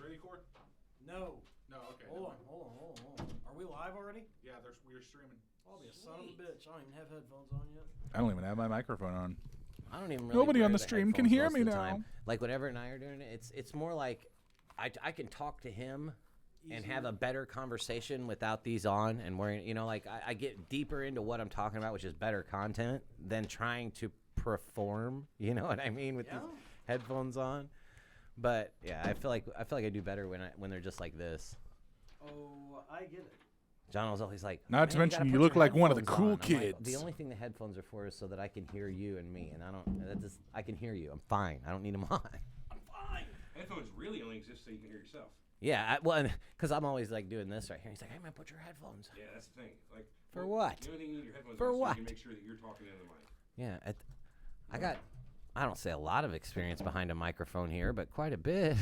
ready, Corey? No. No, okay. Hold on. Are we live already? Yeah, we're streaming. I'll be a son of a bitch. I don't even have headphones on yet. I don't even have my microphone on. I don't even really Nobody wear on the stream can headphones hear most me of the now. time. Like whenever and I are doing it, it's more like I can talk to him and have a better conversation without these on and wearing, like I get deeper into what I'm talking about, which is better content than trying to perform, you know what I mean, with these headphones on. But yeah, I feel like I do better when they're just like this. Oh, I get it. John was always like, Not to "Man, mention gotta you put look your like one of the headphones cool on." I'm like, kids. the only thing the headphones are for is so that I can hear you and me, and I can hear you. I'm fine. I don't need them on. I'm fine. Headphones really only exist so you can hear yourself. Yeah, because I'm always like doing this right here. He's like, "Hey man, put your headphones." Yeah, that's the thing. Like For what? The only thing you need your headphones For on what? So you can make sure that you're talking into the mic. Yeah, I don't say a lot of experience behind a microphone here, but quite a bit.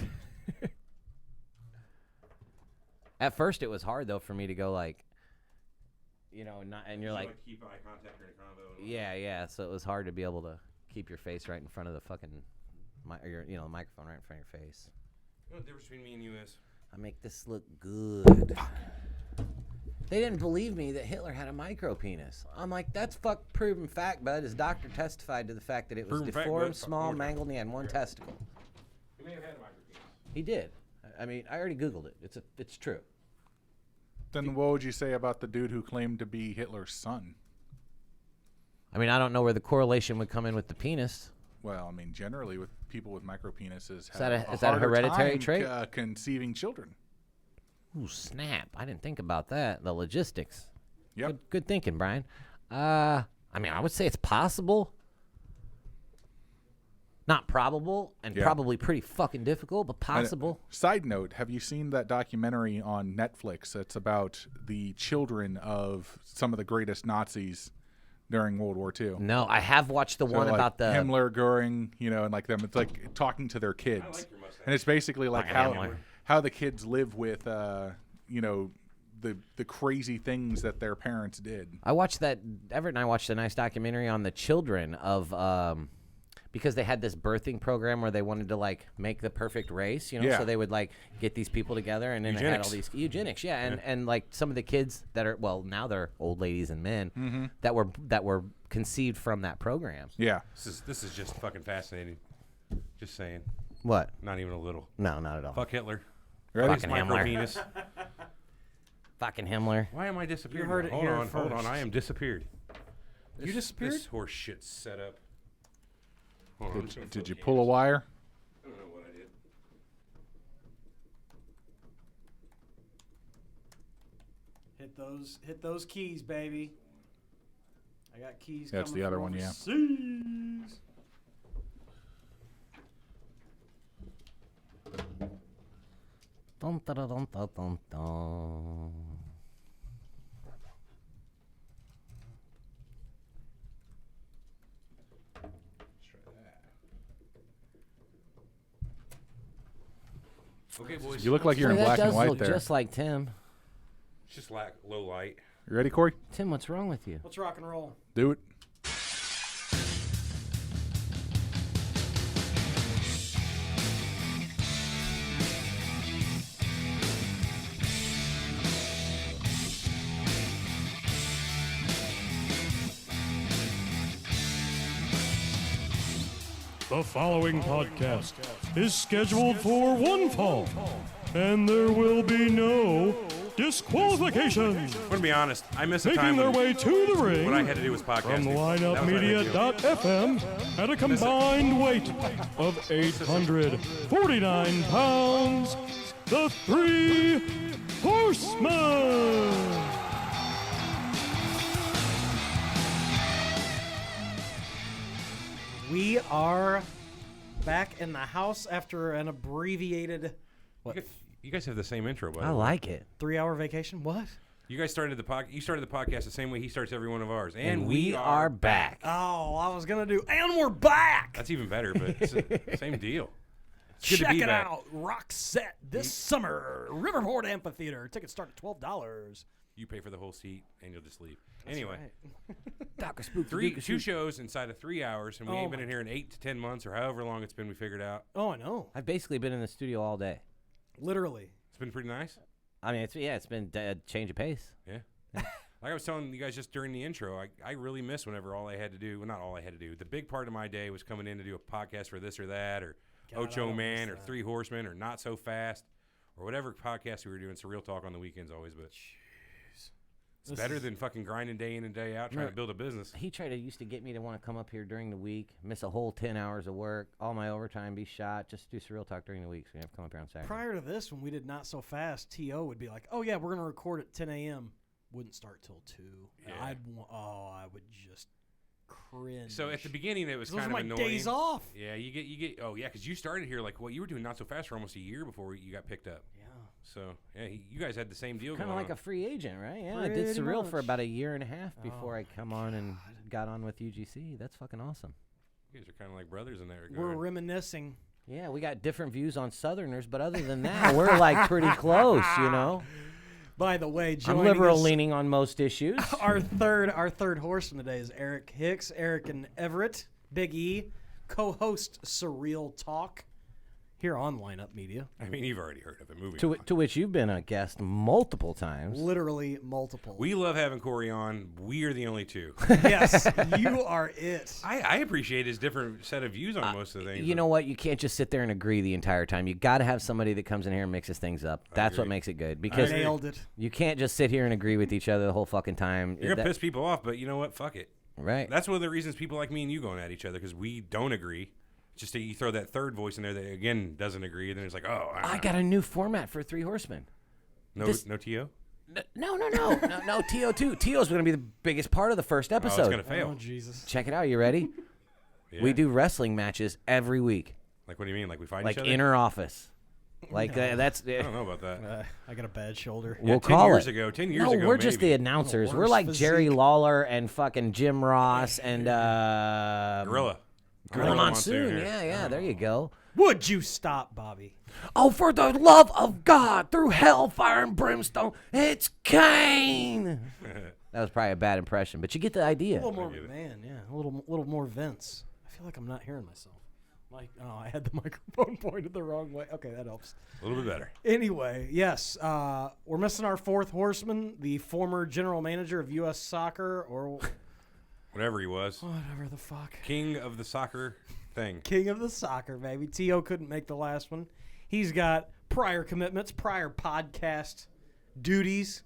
At first, it was hard though for me to go like, and you're like, keep eye contact during a convo. yeah. So it was hard to be able to keep your face right in front of the fucking, the microphone right in front of your face. You know what the difference between me and you is? I make this look good. They didn't believe me that Hitler had a micro penis. I'm like, that's proven fact, bud. His doctor testified to the fact that it was Proven fact, deformed, bud. small, mangled, and he had one testicle. He may have had a micro penis. He did. I mean, I already Googled it. It's true. Then what would you say about the dude who claimed to be Hitler's son? I mean, I don't know where the correlation would come in with the penis. Well, I mean, generally with people with micro penises Is that a harder hereditary time, trait? Conceiving children. Ooh, snap. I didn't think about that. The logistics. Yep. Good thinking, Brian. I mean, I would say it's possible. Not probable, and probably pretty fucking difficult, but possible. Side note, have you seen that documentary on Netflix? It's about the children of some of the greatest Nazis during World War II. No, I have watched the one like about the Himmler, Goering, and like them. It's like talking to their kids. I like your mustache. And it's basically like Himmler. how the kids live with, the crazy things that their parents did. I watched that. Everett and I watched a nice documentary on the children of because they had this birthing program where they wanted to like make the perfect race, so they would like get these people together and then they had all these eugenics, and like some of the kids that are now they're old ladies and men that were conceived from that program. Yeah. This is just fucking fascinating. Just saying. What? Not even a little. No, not at all. Fuck Hitler. Fucking Micro Himmler. penis. Fucking Himmler. Why am I disappeared? You heard it hold here on. first. I am disappeared. You disappeared? This horse shit's set up. Hold on, I'm just gonna Did fill you the pull a games. wire? I don't know what I did. Hit those keys, baby. I got keys. That's coming the other from one, yeah. overseas. Dun, dun, dun, dun, dun, dun, dun. Okay, boys. You look like you're in That black and does white look there. just like Tim. It's just low light. You ready, Corey? Tim, what's wrong with you? Let's rock and roll. Do it. The following podcast is scheduled for one fall, and there will be no disqualification. I'm gonna be honest. I miss a Making time their when way to the ring what I had to do was podcasting. from That was my big deal. lineupmedia.fm at a combined weight of 849 pounds, the Three Horsemen. We are back in the house after an abbreviated You guys have the same intro, by the I way. like it. 3-hour vacation. What? You guys started the podcast the same way he starts every one of ours, And we are back. Oh, I was gonna do, and we're back. That's even better, but it's the same deal. It's good Check to be it back. out. Rock set this summer. Riverport Amphitheater. Tickets start at $12. You pay for the whole seat, and you'll just leave. Anyway, Dr. Spook. two shows inside of 3 hours, and we ain't been in here in 8 to 10 months or however long it's been. We figured out. Oh, I know. I've basically been in the studio all day. Literally. It's been pretty nice. I mean, it's been a change of pace. Yeah. Like I was telling you guys just during the intro, I really miss whenever all I had to do, well, not all I had to do, the big part of my day was coming in to do a podcast for this or that, or God, I Ocho don't Man, miss or that. Three Horsemen, or Not So Fast, or whatever podcast we were doing. Surreal Talk on the weekends always, but it's better than fucking grinding day in and day out trying to build a business. He used to get me to want to come up here during the week, miss a whole 10 hours of work, all my overtime be shot, just do Surreal Talk during the week. So we have to come up here on Saturday. Prior to this, when we did Not So Fast, T.O. would be like, oh, yeah, we're going to record at 10 a.m. Wouldn't start till 2. Yeah. I would just cringe. So at the beginning, it was those kind are of my annoying. days off. Yeah, you get. Oh yeah, because you started here like what you were doing Not So Fast for almost a year before you got picked up. Yeah. So yeah, you guys had the same deal Kind going of like on. a free agent, right? Yeah, I did Pretty Surreal for much. about a year and a half before Oh I come on and got on with UGC. That's fucking awesome. You guys are kind of like brothers in that regard. We're reminiscing. Yeah, we got different views on Southerners, but other than that, we're like pretty close, you know? By the way, I'm joining liberal us, leaning on most issues. our third horseman today is Eric Hicks. Eric and Everett, Big E, co-host Surreal Talk here on Lineup Media. I mean, you've already heard of it. Moving on. To which you've been a guest multiple times. Literally multiple. We love having Corey on. We are the only two. Yes, you are it. I appreciate his different set of views on most of the things. You know what? You can't just sit there and agree the entire time. You got to have somebody that comes in here and mixes things up. That's what agree. makes it good. Because agree. Nailed it. you can't just sit here and agree with each other the whole fucking time. You're going to piss people off, but you know what? Fuck it. Right. That's one of the reasons people like me and you going at each other, because we don't agree. Just that you throw that third voice in there that, again, doesn't agree, and then it's like, oh, I got a new format for Three Horsemen. no T.O.? No, TO2. TO's going to be the biggest part of the first Oh, it's episode. going to fail. Oh, Jesus. Check it out. You ready? Yeah. We do wrestling matches every week, Like, what do you mean? Like, we fight like each other? inner office. Like that's. I don't know about that. I got a bad shoulder. We'll 10 call years it. ago. 10 years No, ago, we're just the maybe. announcers. We're worse like Jerry physique. Lawler and fucking Jim Ross and Gorilla. Gorilla Monsoon. Yeah, there you go. Would you stop, Bobby? Oh, for the love of God, through hellfire and brimstone, it's Kane. That was probably a bad impression, but you get the A idea. little more, man. Yeah, a little more Vince. I feel like I'm not hearing myself. Like, oh, I had the microphone pointed the wrong way. Okay, that helps. A little bit better. Anyway, yes, we're missing our fourth horseman, the former general manager of U.S. Soccer, or Whatever he was. whatever the fuck. King of the soccer thing. King of the soccer, baby. T.O. couldn't make the last one. He's got prior commitments, prior podcast duties,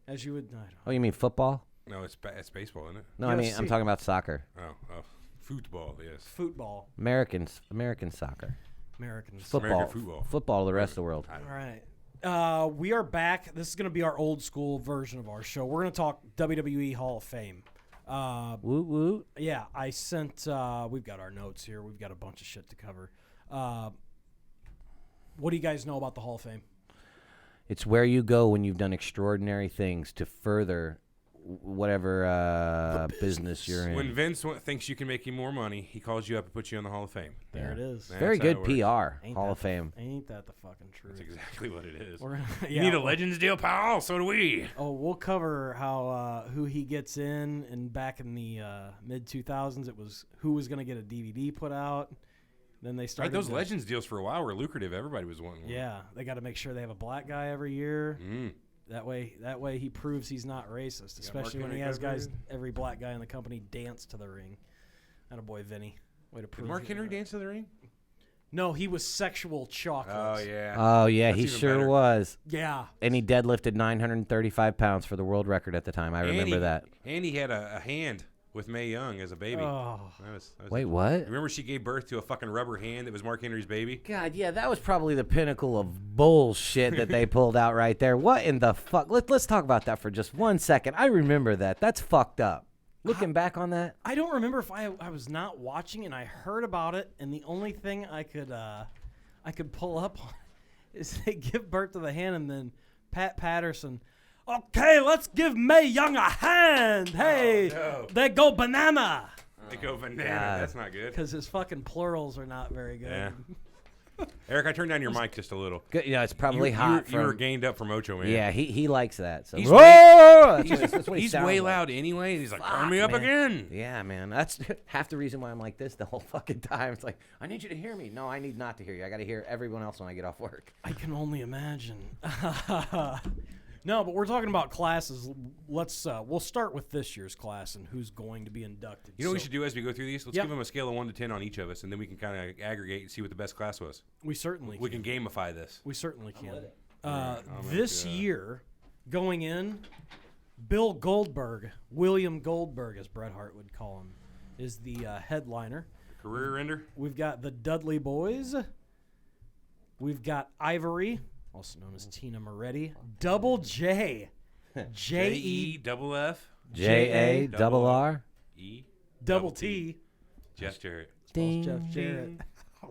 as you would. I don't Oh, you mean football? No, it's baseball, isn't it? No, I mean I'm UFC. talking about soccer. Oh, football, yes. Football. American soccer. Americans. Football. American football. Football, the rest of the world. All right. We are back. This is going to be our old school version of our show. We're going to talk WWE Hall of Fame. Woot woot. Yeah, I sent. We've got our notes here. We've got a bunch of shit to cover. What do you guys know about the Hall of Fame? It's where you go when you've done extraordinary things to further whatever business you're in. When Vince thinks you can make you more money, he calls you up and puts you on the Hall of Fame. There it is. That's Very how good it works. PR, Ain't Hall that of Fame. Ain't that the fucking truth? That's exactly what it is. We're gonna, You need a Legends deal, pal. So do we. Oh, we'll cover how who he gets in, and back in the mid 2000s, it was who was going to get a DVD put out. Then they Right, started those to- Legends deals for a while were lucrative. Everybody was wanting one. Yeah, they got to make sure they have a black guy every year. Mm. That way he proves he's not racist, especially when he Henry has guys, covered. every black guy in the company dance to the ring. Attaboy, Vinny. Way to Did prove Mark it. Henry dance to the ring? No, he was sexual chocolate. Oh, yeah. Oh, yeah, That's he even sure better. was. Yeah. And he deadlifted 935 pounds for the world record at the time. I remember that. And he had a hand with Mae Young as a baby. Oh. That was Wait, what? Remember she gave birth to a fucking rubber hand that was Mark Henry's baby? God, yeah, that was probably the pinnacle of bullshit that they pulled out right there. What in the fuck? Let's talk about that for just 1 second. I remember that. That's fucked up. Looking back on that. I don't remember if I was not watching and I heard about it, and the only thing I could pull up on is they give birth to the hand, and then Pat Patterson. Okay, let's give Mae Young a hand. Hey, no. they go banana. They go banana. God. That's not good. Because his fucking plurals are not very good. Yeah. Eric, I turned down your mic just a little. Good, it's probably you, hot. You were from- gained up from Ocho Man. Yeah, he likes that. So He's Whoa! way- That's what he He's sounds way like. loud anyway. He's like, turn Fuck, me up man. again. Yeah, man. That's half the reason why I'm like this the whole fucking time. It's like, I need you to hear me. No, I need not to hear you. I got to hear everyone else when I get off work. I can only imagine. No, but we're talking about classes. We'll start with this year's class and who's going to be inducted. You know what we should do as we go through these? Let's Yep. give them a scale of 1 to 10 on each of us, and then we can kind of aggregate and see what the best class was. We certainly We can gamify this. We certainly can. Alright, I'll make, This year, going in, Bill Goldberg, William Goldberg, as Bret Hart would call him, is the headliner. Career ender? We've got the Dudley Boys. We've got Ivory, also known as Tina Moretti. Double J. J-E, double F JARR. E double T. Jeff Jarrett. Ding, Jeff Jarrett. ding.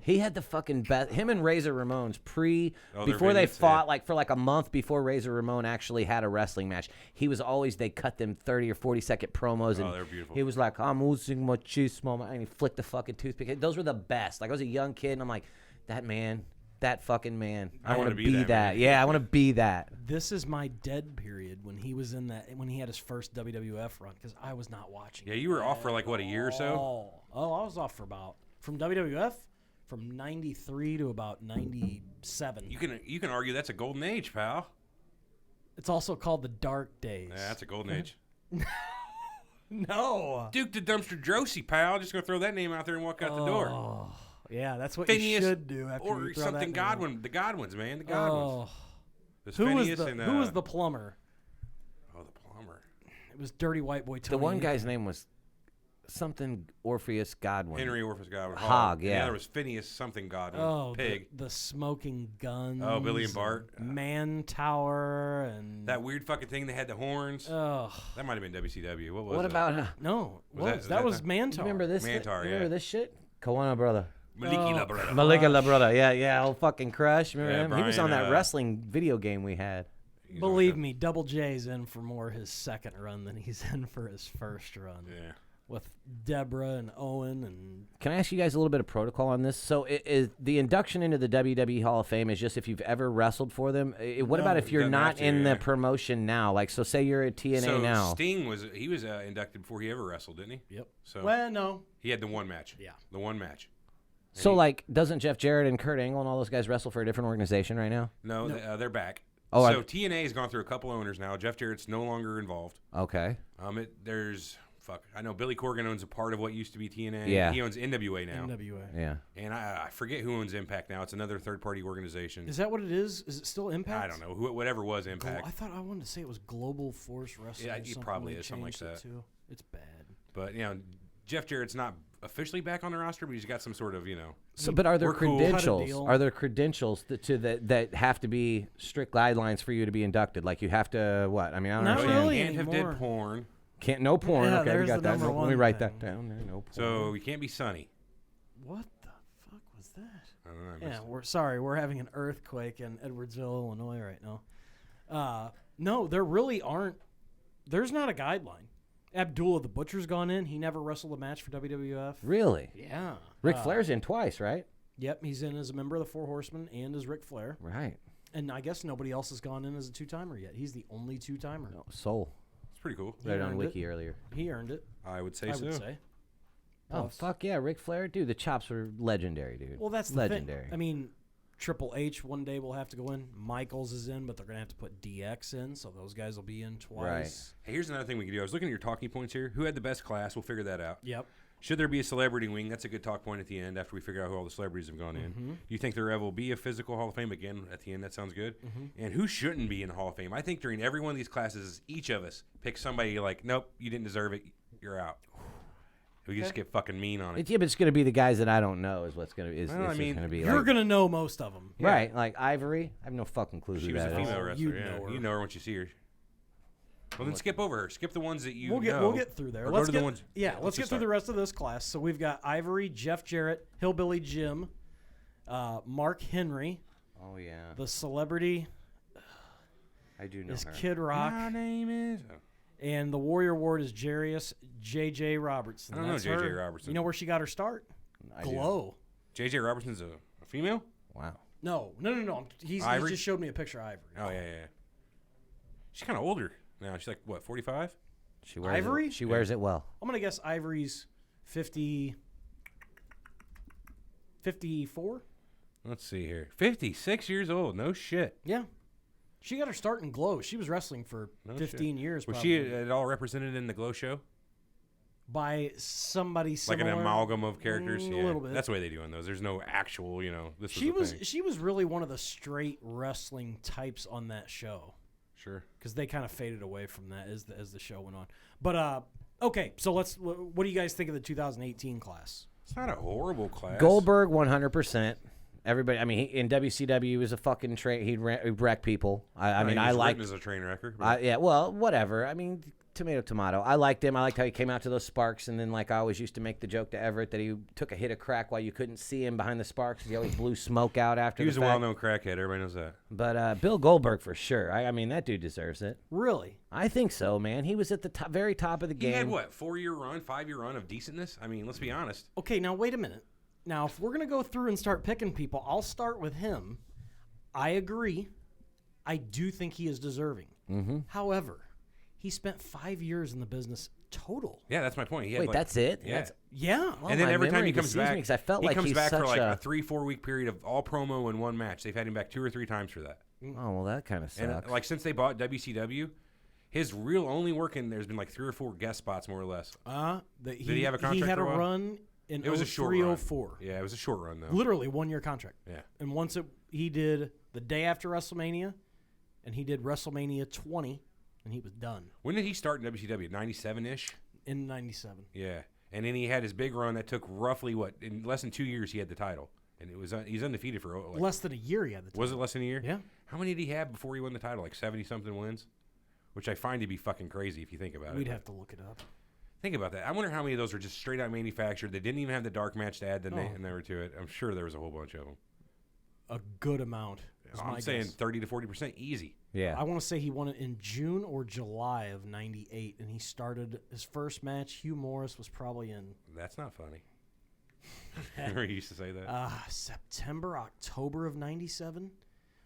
He had the fucking best. Him and Razor Ramon's Oh, their before they vignettes, fought, yeah. for a month before Razor Ramon actually had a wrestling match. He was always, they cut them 30 or 40-second promos. And they're beautiful. He was like, I'm losing my machismo. And he flicked the fucking toothpick. Those were the best. Like, I was a young kid, and I'm like, that fucking man. I want to be that. man. Yeah, I want to be that. This is my dead period when he was when he had his first WWF run, because I was not watching. Yeah, you were off for like, what, a year or so? Oh, I was off for from WWF, from 93 to about 97. You can argue that's a golden age, pal. It's also called the Dark Days. Yeah, that's a golden age. No. Duke the Dumpster Drosy, pal. Just going to throw that name out there and walk out the door. Oh, yeah, that's what Phineas, you should do after or you throw something that name. Godwin. The Godwins, man. The Godwins. Oh. There's Who was Phineas and, who was the plumber? Oh, the plumber. It was Dirty White Boy Tony. The one guy's name was something Orpheus Godwin. Henry Orpheus Godwin. Hogg, And yeah. the other was Phineas something Godwin. Oh, Pig. The smoking guns. Oh, Billy and Bart. Man Tower and That weird fucking thing that had the horns. Oh that might have been WCW. What was What it? about no, Was that that was the- Man you Tower. remember this? Mantar, You remember yeah. this shit? Kawana brother. Maliki Oh. La Brother. Malika La Brother. Yeah, old fucking Crush. Remember Yeah, him? He was on Brian, that wrestling video game we had. He's Believe on me, Double J's in for more his second run than he's in for his first run. Yeah. With Deborah and Owen and Can I ask you guys a little bit of protocol on this? So, is the induction into the WWE Hall of Fame is just if you've ever wrestled for them? What about if you're doesn't not have to, in yeah. the promotion now? Like, so say you're at TNA So now. Sting was inducted before he ever wrestled, didn't he? Yep. So well, no. he had the one match. Yeah. The one match. So, like, doesn't Jeff Jarrett and Kurt Angle and all those guys wrestle for a different organization right now? No, they're back. Oh, so TNA has gone through a couple owners now. Jeff Jarrett's no longer involved. Okay. I know Billy Corgan owns a part of what used to be TNA. Yeah. He owns NWA now. NWA. Yeah. And I forget who owns Impact now. It's another third-party organization. Is that what it is? Is it still Impact? I don't know. Whatever was Impact. I thought I wanted to say it was Global Force Wrestling. Yeah, or it something. probably They is something like changed it that. to. It's bad. But, Jeff Jarrett's not officially back on the roster, but he's got some sort of, So, but are there We're cool. Cut a credentials? deal. Are there credentials that have to be strict guidelines for you to be inducted? Like you have to what? I mean, I don't Not understand. really. You can't have anymore. dead porn. Can't no porn. Yeah, Okay, we there's got the that. number Let me one write that thing. down there. No porn. So you can't be Sunny. What the fuck was that? I don't know. I Yeah, missed it. we're sorry. We're having an earthquake in Edwardsville, Illinois right now. No, there really aren't. There's not a guideline. Abdullah the Butcher's gone in. He never wrestled a match for WWF. Really? Yeah. Ric Flair's in twice, right? Yep, he's in as a member of the Four Horsemen and as Ric Flair. Right. And I guess nobody else has gone in as a two-timer yet. He's the only two-timer. No, Soul. It's pretty cool. Read it on earned Wiki earlier. He earned it, I would say I so. would say. Oh Plus- fuck yeah, Ric Flair, dude. The chops were legendary, dude. Well, that's the legendary. thing. I mean, Triple H one day will have to go in. Michaels is in, but they're going to have to put DX in, so those guys will be in twice. Hey, here's another thing we can do. I was looking at your talking points here. Who had the best class? We'll figure that out. Yep. Should there be a celebrity wing? That's a good talk point at the end after we figure out who all the celebrities have gone in. Do you think there ever will be a physical Hall of Fame again at the end? That sounds good. And who shouldn't be in the Hall of Fame? I think during every one of these classes, each of us pick somebody like, nope, you didn't deserve it. You're out. We just get fucking mean on it. Yeah, but it's gonna be the guys that I don't know is what's gonna is. Well, It's I mean, gonna be. You're like, going to know most of them. right, like Ivory. I have no fucking clue She who was a that female is. wrestler. you'd Yeah, know her. you know her once you see her. Well, then skip over her. Skip the ones that you We'll know. get through there. Or Let's go to get, the ones. let's get just through the start. rest of this class. So we've got Ivory, Jeff Jarrett, Hillbilly Jim, Mark Henry, Oh yeah, the celebrity I do know is her. Kid Rock, My name is. and the Warrior Ward is Jarius J.J. Robertson. I don't know That's J.J. her. Robertson. You know where she got her start? I do. Glow. J.J. Robertson's a female? Wow. No. He Ivory? just showed me a picture of Ivory. Oh yeah. She's kind of older now. She's like what, 45? She wears Ivory? She wears it well. I'm gonna guess Ivory's 54. Let's see here. 56 years old. No shit. Yeah. She got her start in Glow. She was wrestling for No 15 years. Was probably. she at all represented in the Glow show? By somebody Like similar. an amalgam of characters? A Yeah. little bit. That's the way they do on those. There's no actual, this She was the thing. she was really one of the straight wrestling types on that show. Sure. Because they kind of faded away from that as the show went on. But okay, so what do you guys think of the 2018 class? It's not a horrible class. Goldberg, 100%. Everybody, I mean, in WCW, he was a fucking he'd wreck people. I mean, I liked. as a train wrecker. but- Yeah, well, whatever. I mean, tomato. I liked him. I liked how he came out to those sparks, and then like I always used to make the joke to Everett that he took a hit of crack while you couldn't see him behind the sparks. He always blew smoke out after. He was the a fact. well-known crackhead. Everybody knows that. But Bill Goldberg for sure. I mean, that dude deserves it. Really? I think so, man. He was at the very top of the He game. had what, 4-year run, 5-year run of decentness? I mean, let's be honest. Okay, now wait a minute. Now, if we're going to go through and start picking people, I'll start with him. I agree. I do think he is deserving. Mm-hmm. However, he spent 5 years in the business total. Yeah, that's my point. He had Wait, that's it? Yeah. That's, Yeah. And then my every time memory he comes deceives me back, 'cause I felt he like comes he's back for such like a- a 3-4 week period of all promo in one match. They've had him back 2 or 3 times for that. oh, well, that kind of And sucks. like since they bought WCW, his real only work in there's been like 3 or 4 guest spots more or less. Did he have a contract He had for a a while? run in It was a short run. 0304. Yeah, it was a short run though. Literally 1 year contract. Yeah. And once he did the day after WrestleMania, and he did WrestleMania 20, and he was done When did he start in WCW? 97-ish? in 97. Yeah. And then he had his big run that took roughly in less than 2 years he had the title. And it was he's undefeated for like, Less than a year he had the time. was it less than a year? Yeah. How many did he have before he won the title? Like 70-something wins? Which I find to be fucking crazy if you think about it. We'd but have to look it up. Think about that. I wonder how many of those are just straight out manufactured. They didn't even have the dark match to add the name to it. I'm sure there was a whole bunch of them. A good amount. is I'm my saying guess. 30 to 40% easy. yeah. I want to say he won it in June or July of 98, and he started his first match. Hugh Morris was probably in That's not funny. Remember he used to say that? September, October of 97.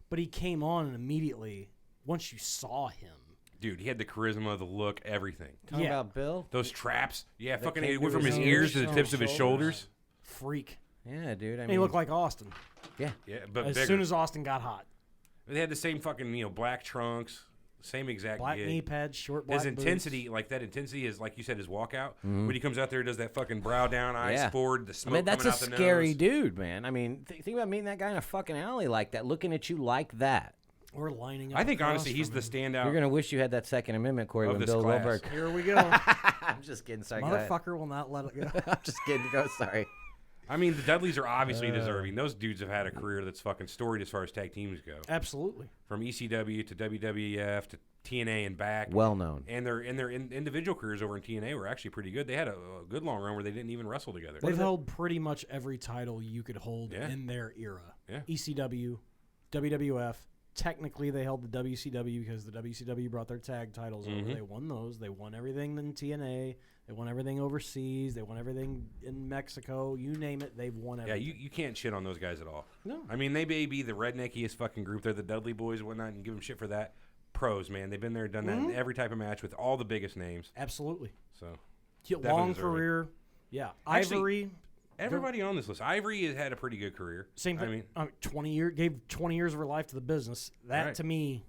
But he came on and immediately, once you saw him. Dude, he had the charisma, the look, everything. Talking yeah. about Bill? Those traps. Yeah, That fucking came it went through from his his ears to the ears, tips of his shoulders. Freak. Yeah, dude. I And mean, he looked like Austin. yeah. Yeah, but As bigger. soon as Austin got hot. They had the same fucking, black trunks, same exact Black gig. knee pads, short black His boots. intensity, like that intensity is, like you said, his walkout. When he comes out there, does that fucking brow down, eyes Yeah. forward, the I smoke mean, that's coming a out the scary nose. dude, man. I mean, think about meeting that guy in a fucking alley like that, looking at you like that. Or lining up. I think, across honestly, he's from the him. standout. You're going to wish you had that Second Amendment, Corey, Of when this Bill class. Goldberg. Here we go. I'm just kidding. Sorry, go ahead. Motherfucker will not let it go. I'm just kidding. Go, sorry. I mean, the Dudleys are obviously deserving. Those dudes have had a career that's fucking storied as far as tag teams go. Absolutely. From ECW to WWF to TNA and back. Well known. And their individual careers over in TNA were actually pretty good. They had a good long run where they didn't even wrestle together. They've held pretty much every title you could hold Yeah. in their era. Yeah. ECW, WWF. Technically, they held the WCW because the WCW brought their tag titles over. They won those. They won everything in TNA. They won everything overseas. They won everything in Mexico. You name it, they've won Yeah, everything. you can't shit on those guys at all. No. I mean, they may be the redneckiest fucking group. They're the Dudley boys and whatnot, and give them shit for that. Pros, man. They've been there, done that in every type of match with all the biggest names. Absolutely. So Long deserving. career. Yeah. Actually, Ivory. everybody on this list, Ivory has had a pretty good career. Same thing. I mean, 20 years, gave 20 years of her life to the business. That Right. to me,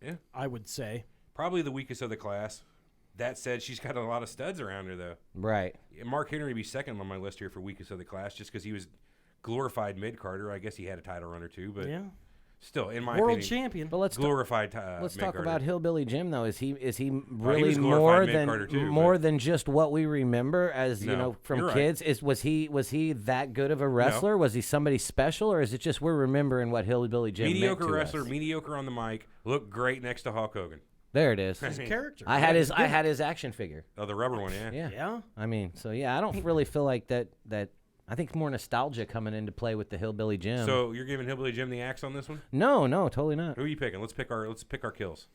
yeah, I would say. probably the weakest of the class. That said, she's got a lot of studs around her, though. Right. Mark Henry would be second on my list here for weakest of the class just because he was glorified mid-carder. I guess he had a title run or two, but Yeah. still, in my World opinion, champion. But let's glorified let's talk mid-carder. about Hillbilly Jim though. Is he really was glorified more mid-carder, than too, more but- than just what we remember as you No, know from you're right. kids? Was he that good of a wrestler? Was he somebody special, or is it just we're remembering what Hillbilly Jim Mediocre meant to wrestler, us? mediocre on the mic, looked great next to Hulk Hogan. There it is. His character. I had his action figure. Oh, the rubber one, yeah. Yeah. Yeah. I mean, so yeah, I don't really feel like that. I think more nostalgia coming into play with the Hillbilly Jim. So you're giving Hillbilly Jim the axe on this one? no, totally not. Who are you picking? Let's pick our kills.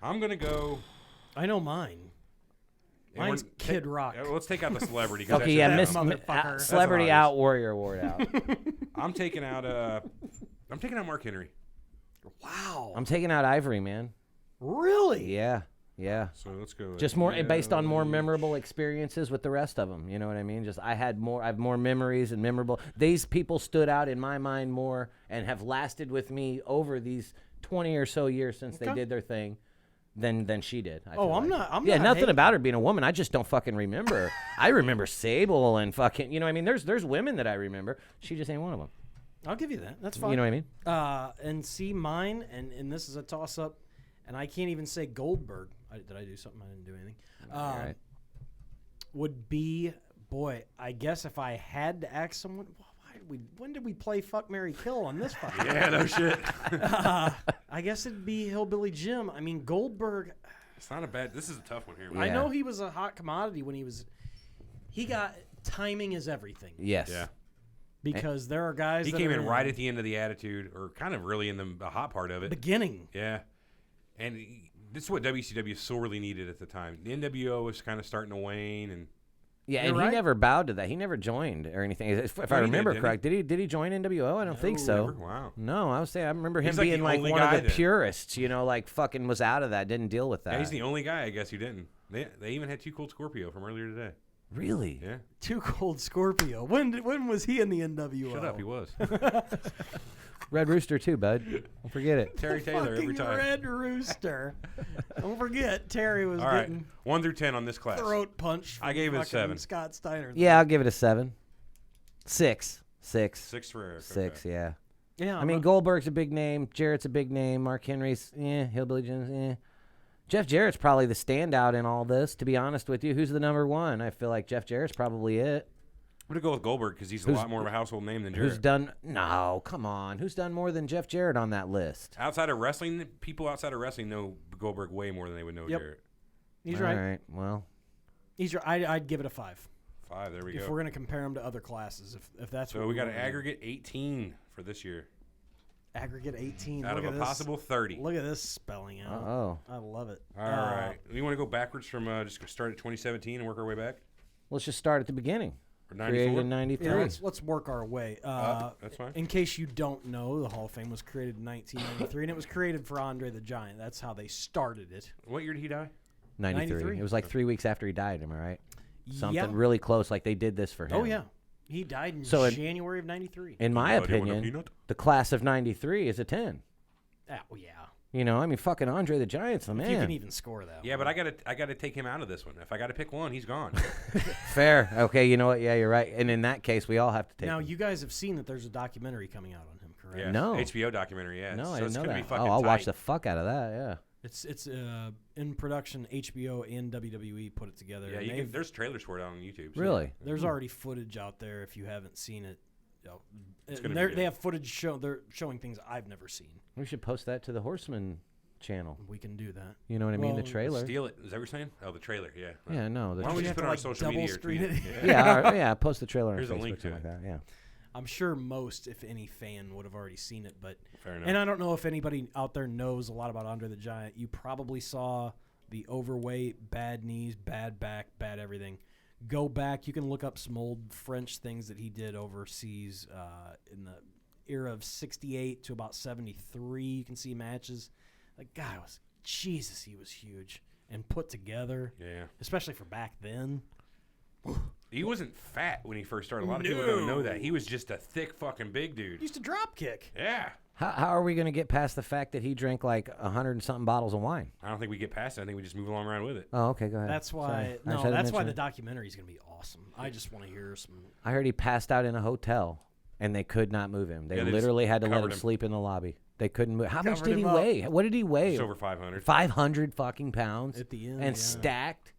I'm gonna go. I know mine. And Mine's we're- Kid Rock. Let's take out the celebrity. 'cause Okay, that's yeah, just- Motherfucker. Celebrity That's out, Warrior Award out. I'm taking out Mark Henry. Wow. I'm taking out Ivory, man. Really? Yeah. So let's go. Just more based on more memorable experiences with the rest of them. You know what I mean? Just I have more memories and memorable. These people stood out in my mind more and have lasted with me over these 20 or so years since they did their thing than she did. I feel I'm like. not nothing hating. about her being a woman. I just don't fucking remember. I remember Sable and fucking. You know what I mean? There's women that I remember. She just ain't one of them. I'll give you that. That's fine. You know what I mean? And see mine, and this is a toss-up, and I can't even say Goldberg. Did I do something? I didn't do anything. All right. Would be, boy, I guess if I had to ask someone, when did we play Fuck, Marry, Kill on this fucking Yeah, no shit. I guess it'd be Hillbilly Jim. I mean, Goldberg, It's not a bad. This is a tough one here. Yeah. I know he was a hot commodity when he got, timing is everything. Yes. Yeah. Because there are guys He that came are in right at the end of the Attitude, or kind of really in the hot part of it. beginning. Yeah. And this is what WCW sorely needed at the time. The NWO was kind of starting to wane, and Yeah, You're and right. he never bowed to that. He never joined or anything. If No, I he did, remember didn't correct, did he join NWO? I don't think so. never? Wow. No, I was saying I remember him He's like being the like only one of guy the that- purists. You know, like fucking was out of that. Didn't deal with that. yeah, he's the only guy I guess who didn't. They even had Too Cold Scorpio from earlier today. Really? Yeah. Too Cold Scorpio. When was he in the NWO? Shut up, he was. Red Rooster too, bud. Don't forget it. Terry Taylor every Fucking time. Red Rooster. Don't forget, Terry was All right, getting 1 through 10 on this class. throat punched. I from gave it a fucking 7. Scott Steiner. Yeah, I'll give it a 7. 6. 6 for Eric. 6. okay. Yeah. Yeah, I mean, Goldberg's a big name. Jarrett's a big name. Mark Henry's, Hillbilly Jim's, Jeff Jarrett's probably the standout in all this, to be honest with you. Who's the number one? I feel like Jeff Jarrett's probably it. I'm going to go with Goldberg because he's a lot more of a household name than Jarrett. Who's done? No, come on. Who's done more than Jeff Jarrett on that list? Outside of wrestling, people outside of wrestling know Goldberg way more than they would know Yep. Jarrett. He's All right. right. Well, He's right. I'd give it a 5 5, there we if go. we're gonna compare him to other classes. If that's So what we got an wanna do. aggregate 18 for this year aggregate 18 out Look of at a this. possible 30. Look at this spelling out. oh. I love it. All right. You want to go backwards from just start at 2017 and work our way back? let's just start at the beginning. Or Created 94? in 93. Yeah, let's work our way. That's fine. In case you don't know, the Hall of Fame was created in 1993, and it was created for Andre the Giant. That's how they started it. What year did he die? 93. 93. It was like 3 weeks after he died. Am I right? Something Yeah. really close. Like they did this for him. Oh yeah, he died in So January of '93. In my Oh, do you want a opinion, peanut? the class of 93 is a 10. Oh yeah, You know, I mean, fucking Andre the Giant's the if man. you can even score that. Yeah, one. but I gotta take him out of this one. If I gotta pick one, he's gone. Fair. Okay, you know what? Yeah, you're right. And in that case, we all have to take Now him. you guys have seen that there's a documentary coming out on him, correct? Yeah. No. HBO documentary. Yeah. No, so I it's didn't know gonna that. Be fucking I'll watch tight. the fuck out of that, yeah. It's in production. HBO and WWE put it together. Yeah, and there's trailers for it out on YouTube. So. Really? There's already footage out there if you haven't seen it. It's And gonna be they're- good. they have footage they're showing things I've never seen. We should post that to the Horseman channel. We can do that. You know what I mean? The Well, trailer. Steal it. Is that what you're saying? Oh, the trailer. Yeah. Yeah, no. The Why don't we You just have put to, it on like, social double media or screen tweet it. it? yeah, post the trailer on Here's a Facebook, link to something like that. Yeah. I'm sure most, if any, fan would have already seen it, but Fair enough. and I don't know if anybody out there knows a lot about Andre the Giant. You probably saw the overweight, bad knees, bad back, bad everything. Go back. You can look up some old French things that he did overseas in the era of '68 to about '73. You can see matches. The guy was Jesus. He was huge and put together, Yeah. especially for back then. He wasn't fat when he first started. A lot of people don't know that. He was just a thick fucking big dude. He used to drop kick. Yeah. How are we going to get past the fact that he drank like 100 and something bottles of wine? I don't think we get past it. I think we just move along around with it. Oh, okay, go ahead. That's why. Sorry. I No, just had to that's why mention the it. documentary is going to be awesome. I just want to hear some. I heard he passed out in a hotel, and they could not move him. They Yeah, they just literally had to let covered him him. sleep in the lobby. They couldn't move. How much Covered did he him up. weigh? What did he weigh? Just over 500. 500 fucking pounds At the end, and yeah. stacked.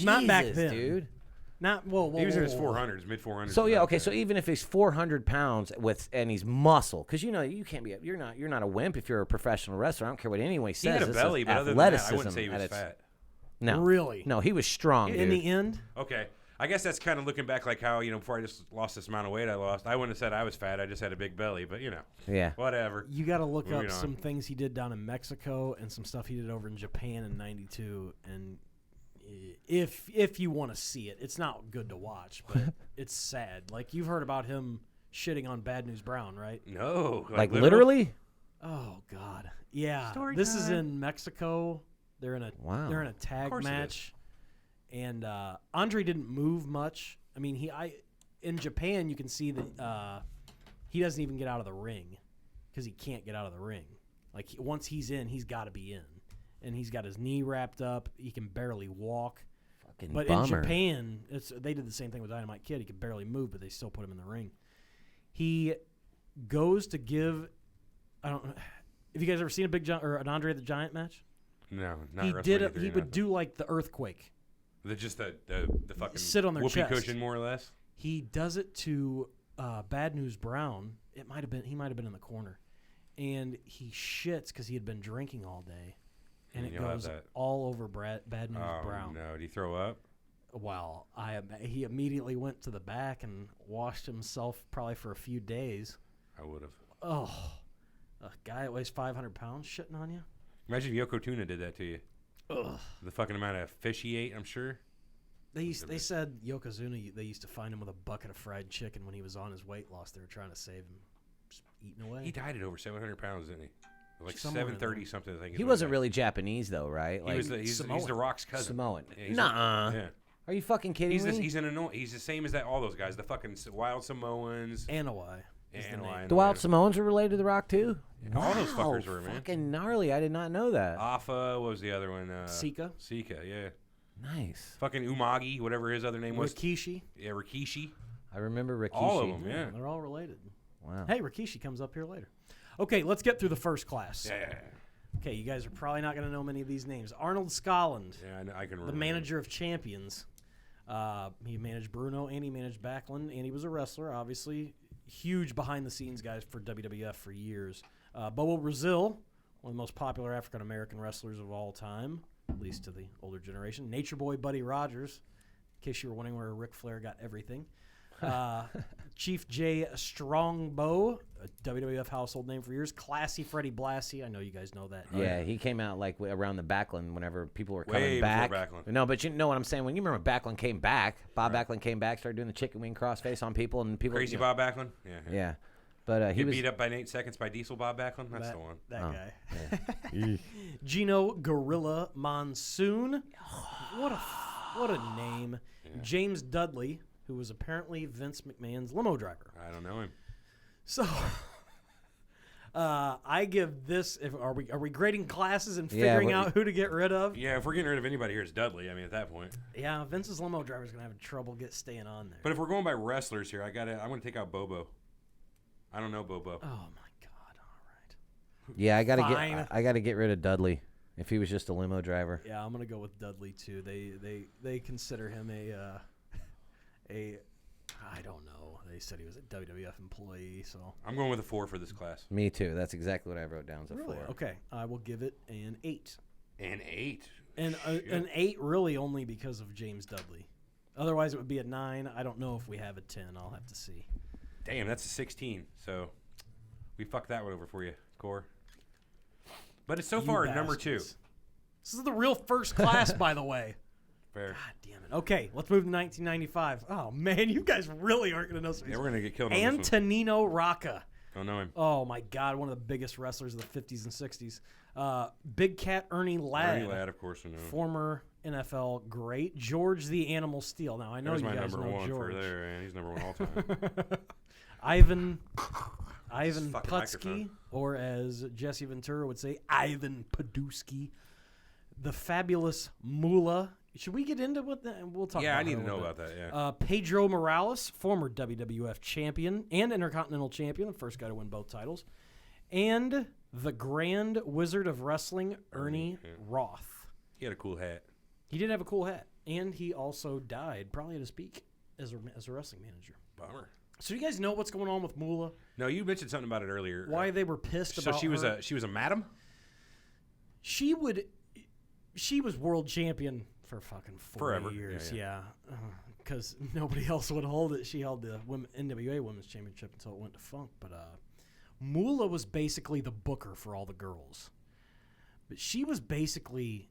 Not back Jesus, then. dude. Not whoa. He was in his whoa. 400s, mid 400s. So yeah, okay. So even if he's 400 pounds and he's muscle, because you know you can't be. You're not a wimp if you're a professional wrestler. I don't care what anyone He says. had a This belly, is but other than that, I athleticism wouldn't say he at was its- fat. No, Really? No, he was strong. In dude. the end, Okay. I guess that's kind of looking back like how, before I just lost this amount of weight I lost, I wouldn't have said I was fat. I just had a big belly, but, Yeah. whatever. you got to look Moving up on. some things he did down in Mexico and some stuff he did over in Japan in '92, and If you want to see it, it's not good to watch, but it's sad. Like, you've heard about him shitting on Bad News Brown, right? No. Like literally? Oh God, yeah. Story this is time. in Mexico. They're in a Wow. They're in a tag course it match, and Andre didn't move much. I mean, in Japan you can see that he doesn't even get out of the ring because he can't get out of the ring. Like once he's in, he's got to be in, and he's got his knee wrapped up. He can barely walk. Fucking But bummer. in Japan, they did the same thing with Dynamite Kid. He could barely move, but they still put him in the ring. He goes to give. I don't. Have you guys ever seen a Big John or an Andre the Giant match? No, not He WrestleMania did. 3, He would nothing. do like the earthquake. Just the fucking Sit on their whoopee chest. cushion, more or less. He does it to Bad News Brown. It might have been. He might have been in the corner, and he shits because he had been drinking all day, and it You'll have goes that. all over Bad News Oh Brown. no! Did he throw up? Well, he immediately went to the back and washed himself probably for a few days. I would have. Oh, a guy that weighs 500 pounds shitting on you? Imagine if Yoko Tuna did that to you. Ugh. The fucking amount of fish he ate, I'm sure. They said Yokozuna, they used to find him with a bucket of fried chicken when he was on his weight loss. They were trying to save him. Just eating away. He died at over 700 pounds, didn't he? Like Somewhere in 730 there. something. I think. He wasn't really Japanese though, right? Like He's Samoan. the Rock's cousin. Samoan. Yeah, he's Nuh-uh. Yeah. Are you fucking kidding me? He's the same as that. All those guys, the fucking wild Samoans. Anawai. is the And name. The Wild Samoans were related to The Rock too? Yeah, all those fuckers were, man. Fucking gnarly. I did not know that. Afa, what was the other one? Sika. Sika, yeah. Nice. Fucking Umagi, whatever his other name was. Rikishi. Yeah, Rikishi. I remember Rikishi. All of them, yeah. They're all related. Wow. Hey, Rikishi comes up here later. Okay, let's get through the first class. Yeah, Okay, you guys are probably not going to know many of these names. Arnold Scotland, yeah, I can remember. the manager of champions. He managed Bruno and he managed Backlund, and he was a wrestler, obviously. Huge behind-the-scenes guys for WWF for years. Bobo Brazil, one of the most popular African-American wrestlers of all time, at least to the older generation. Nature Boy Buddy Rogers, in case you were wondering where Ric Flair got everything. Chief J. Strongbow, a WWF household name for years. Classy Freddie Blassie. I know you guys know that. Yeah, he came out like around the Backlund whenever people were Way coming back. before Backlund. No, but you know what I'm saying. When you remember Backlund came back, Bob Backlund came back, started doing the chicken wing crossface on people, and people. Crazy you know, Bob Backlund? Yeah. Yeah, but he Get was. beat up by 8 seconds by Diesel Bob Backlund? That's the one. That Oh, guy. Gino Gorilla Monsoon. What a name. Yeah. James Dudley, who was apparently Vince McMahon's limo driver. I don't know him. So I give this. Are we grading classes and Yeah, figuring what- out who to get rid of? Yeah, if we're getting rid of anybody here, it's Dudley. I mean, at that point. Yeah, Vince's limo driver's gonna have trouble staying on there. But if we're going by wrestlers here, I'm gonna take out Bobo. I don't know Bobo. Oh my God! All right. Yeah, I gotta Fine. get. I gotta get rid of Dudley if he was just a limo driver. Yeah, I'm gonna go with Dudley too. They consider him a I don't know. They said he was a WWF employee, so. I'm going with a 4 for this class. Me too. That's exactly what I wrote down as a Really? 4. Okay, I will give it an 8. And 8. And an 8 really only because of James Dudley. Otherwise, it would be a 9. I don't know if we have a 10. I'll have to see. Damn, that's a 16. So we fucked that one over for you, Core. But it's so You far number 2. bastards. This is the real first class, by the way. Fair. God damn it. Okay, let's move to 1995. Oh, man, you guys really aren't going to know some of Yeah, these. we're gonna get killed on this one. Antonino Rocca. Don't know him. Oh, my God, one of the biggest wrestlers of the 50s and 60s. Big Cat Ernie Ladd. Ernie Ladd, of course, we know. Former NFL great. George the Animal Steel. Now, I know There's you my guys number know 1 George. for there, man. He's number 1 all time. Ivan fucking Putski, microphone. or as Jesse Ventura would say, Ivan Paduski. The Fabulous Moolah. Should we get into what we'll talk Yeah, about I need her to a know little about bit. that, yeah. Pedro Morales, former WWF champion and Intercontinental champion, the first guy to win both titles. And the Grand Wizard of Wrestling, Ernie yeah. Roth. He had a cool hat. He did have a cool hat. And he also died, probably at his peak, as a wrestling manager. Bummer. So you guys know what's going on with Moolah? No, you mentioned something about it earlier. Why they were pissed So about she was her? she was a madam? She was world champion for fucking 40 Forever. years. Yeah, Yeah. Because nobody else would hold it. She held the NWA Women's Championship until it went to Funk. But Moolah was basically the booker for all the girls. But she was basically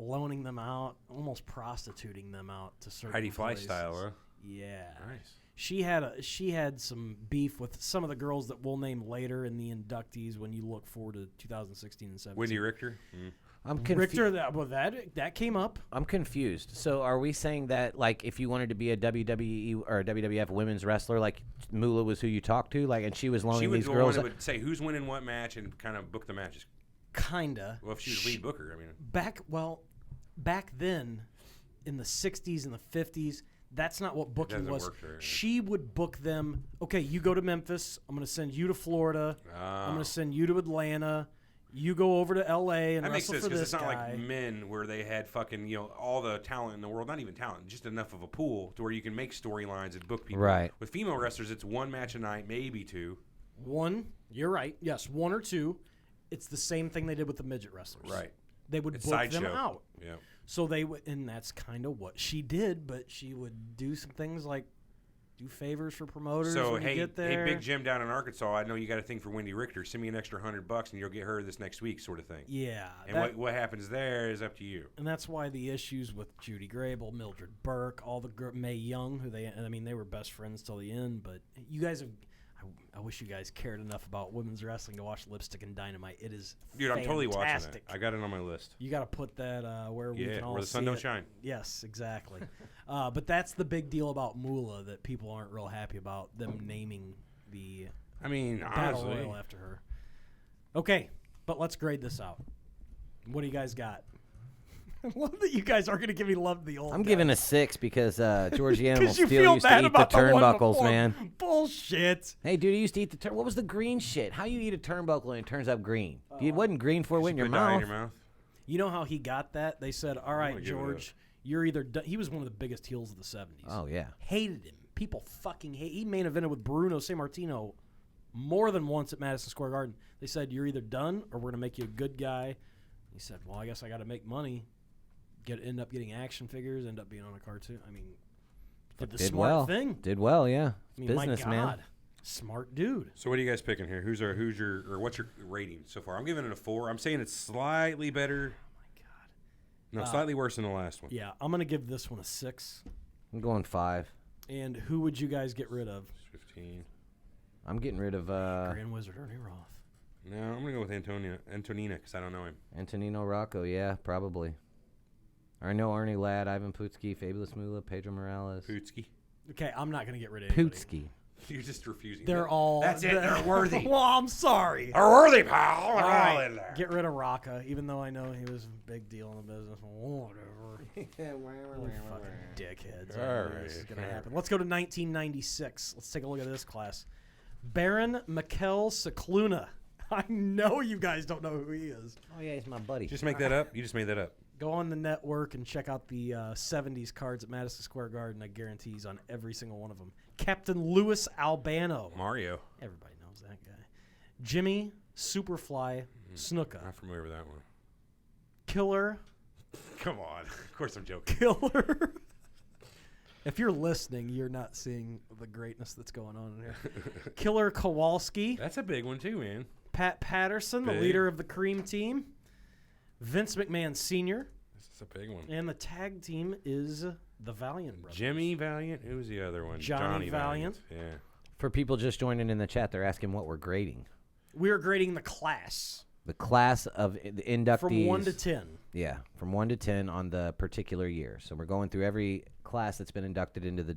loaning them out, almost prostituting them out to certain Heidi Fly places. style, huh? Yeah. Nice. She had some beef with some of the girls that we'll name later in the inductees when you look forward to 2016 and 17. Wendy Richter. I'm Richter, that came up. I'm confused. So are we saying that, like, if you wanted to be a WWE or a WWF women's wrestler, like Moolah was who you talked to, like, and she was loaning these girls? She would say who's winning what match and kind of book the matches. Kinda. Well, if she was lead booker, I mean. Back then, in the 60s and the 50s, that's not what booking was. She would book them. Okay, you go to Memphis. I'm going to send you to Florida. I'm going to send you to Atlanta. You go over to L.A. and that makes wrestle sense for this it's not guy. like men where they had fucking all the talent in the world. Not even talent, just enough of a pool to where you can make storylines and book people. Right. With female wrestlers, it's one match a night, maybe two. One, you're right. Yes, one or two. It's the same thing they did with the midget wrestlers. Right. They would It's book them sideshow. out. Yeah. So they would, and that's kind of what she did. But she would do some things like do favors for promoters. So when you get there. hey, Big Jim down in Arkansas, I know you got a thing for Wendy Richter. Send me an extra $100 and you'll get her this next week, sort of thing. Yeah. And what happens there is up to you. And that's why the issues with Judy Grable, Mildred Burke, all the Mae Young, they were best friends till the end. But you guys have. I wish you guys cared enough about women's wrestling to watch Lipstick and Dynamite. It is Dude, I'm totally watching fantastic. it. I got it on my list. You got to put that where we can all where the sun see don't it. shine. Yes, exactly. But that's the big deal about Moolah that people aren't real happy about them naming the Battle honestly. Royal after her. Okay, but let's grade this out. What do you guys got? I love that you guys are going to give me love the old I'm guys. giving a 6 because Georgie Animal you still feel used to bad eat the about the one turnbuckles, before. man. Bullshit. Hey, dude, he used to eat the what was the green shit? How you eat a turnbuckle and it turns up green? It wasn't green for it went in your Put dye mouth. in your mouth. You know how he got that? They said, all right, give it George, you're either done. He was one of the biggest heels of the 70s. Oh, yeah. Hated him. People fucking hate. He main evented with Bruno Sammartino more than once at Madison Square Garden. They said, you're either done or we're going to make you a good guy. He said, well, I guess I got to make money. End up getting action figures, end up being on a cartoon. I mean, did the smart thing. Did well, yeah. I mean, my Business, God. man. Smart dude. So what are you guys picking here? What's your rating so far? I'm giving it a 4. I'm saying it's slightly better. Oh, my God. No, slightly worse than the last one. Yeah, I'm going to give this one a 6. I'm going 5. And who would you guys get rid of? 15. I'm getting rid of Grand Wizard Ernie Roth. No, I'm going to go with Antonina because I don't know him. Antonino Rocco, yeah, probably. I know Ernie Ladd, Ivan Putski, Fabulous Moolah, Pedro Morales. Putski. Okay, I'm not going to get rid of anybody. Putski. You're just refusing. They're all... That's it. They're worthy. Well, I'm sorry. They're worthy, pal. All right, get rid of Rocca, even though I know he was a big deal in the business. Whatever. Fucking dickheads. All This is right. going to happen. Let's go to 1996. Let's take a look at this class. Baron Mikkel Cicluna. I know you guys don't know who he is. Oh, yeah, he's my buddy. Just make that up? You just made that up. Go on the network and check out the 70s cards at Madison Square Garden. I guarantee he's on every single one of them. Captain Louis Albano. Mario. Everybody knows that guy. Jimmy Superfly Snuka. Not familiar with that one. Killer. Come on. Of course I'm joking. Killer. If you're listening, you're not seeing the greatness that's going on in here. Killer Kowalski. That's a big one too, man. Pat Patterson, the Big. leader of the Cream Team. Vince McMahon Sr. This is a big one. And the tag team is the Valiant Brothers. Jimmy Valiant. Who was the other one? Johnny Valiant. Yeah. For people just joining in the chat, they're asking what we're grading. We're grading the class The class of the inductees. from 1 to 10. Yeah, from 1 to 10 on the particular year. So we're going through every class that's been inducted into the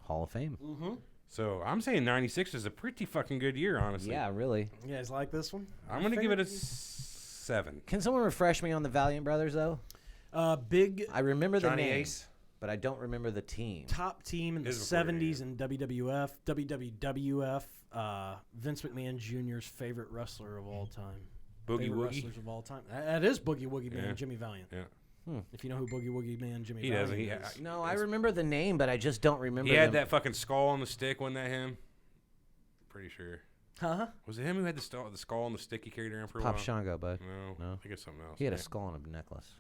Hall of Fame. Mm-hmm. So I'm saying 96 is a pretty fucking good year, honestly. Yeah, really. You guys like this one? I'm going to give it a 7. Can someone refresh me on the Valiant Brothers, though? Big I remember the Johnny name, Ace. but I don't remember the team. top team in the This is before 70s in WWF, WWF. Vince McMahon Jr.'s favorite wrestler of all time. Boogie favorite Woogie. wrestlers of all time. That is Boogie Woogie Man, Yeah. Jimmy Valiant. Yeah. If you know who Boogie Woogie Man, Jimmy He Valiant doesn't. is. No, I remember the name, but I just don't remember He had them. that fucking skull on the stick. Wasn't that him? Pretty sure. Huh? Was it him who had the skull on the stick he carried around for a Pop while? Shango, bud. No, No. I think it's something else. He had a Yeah. skull on a necklace.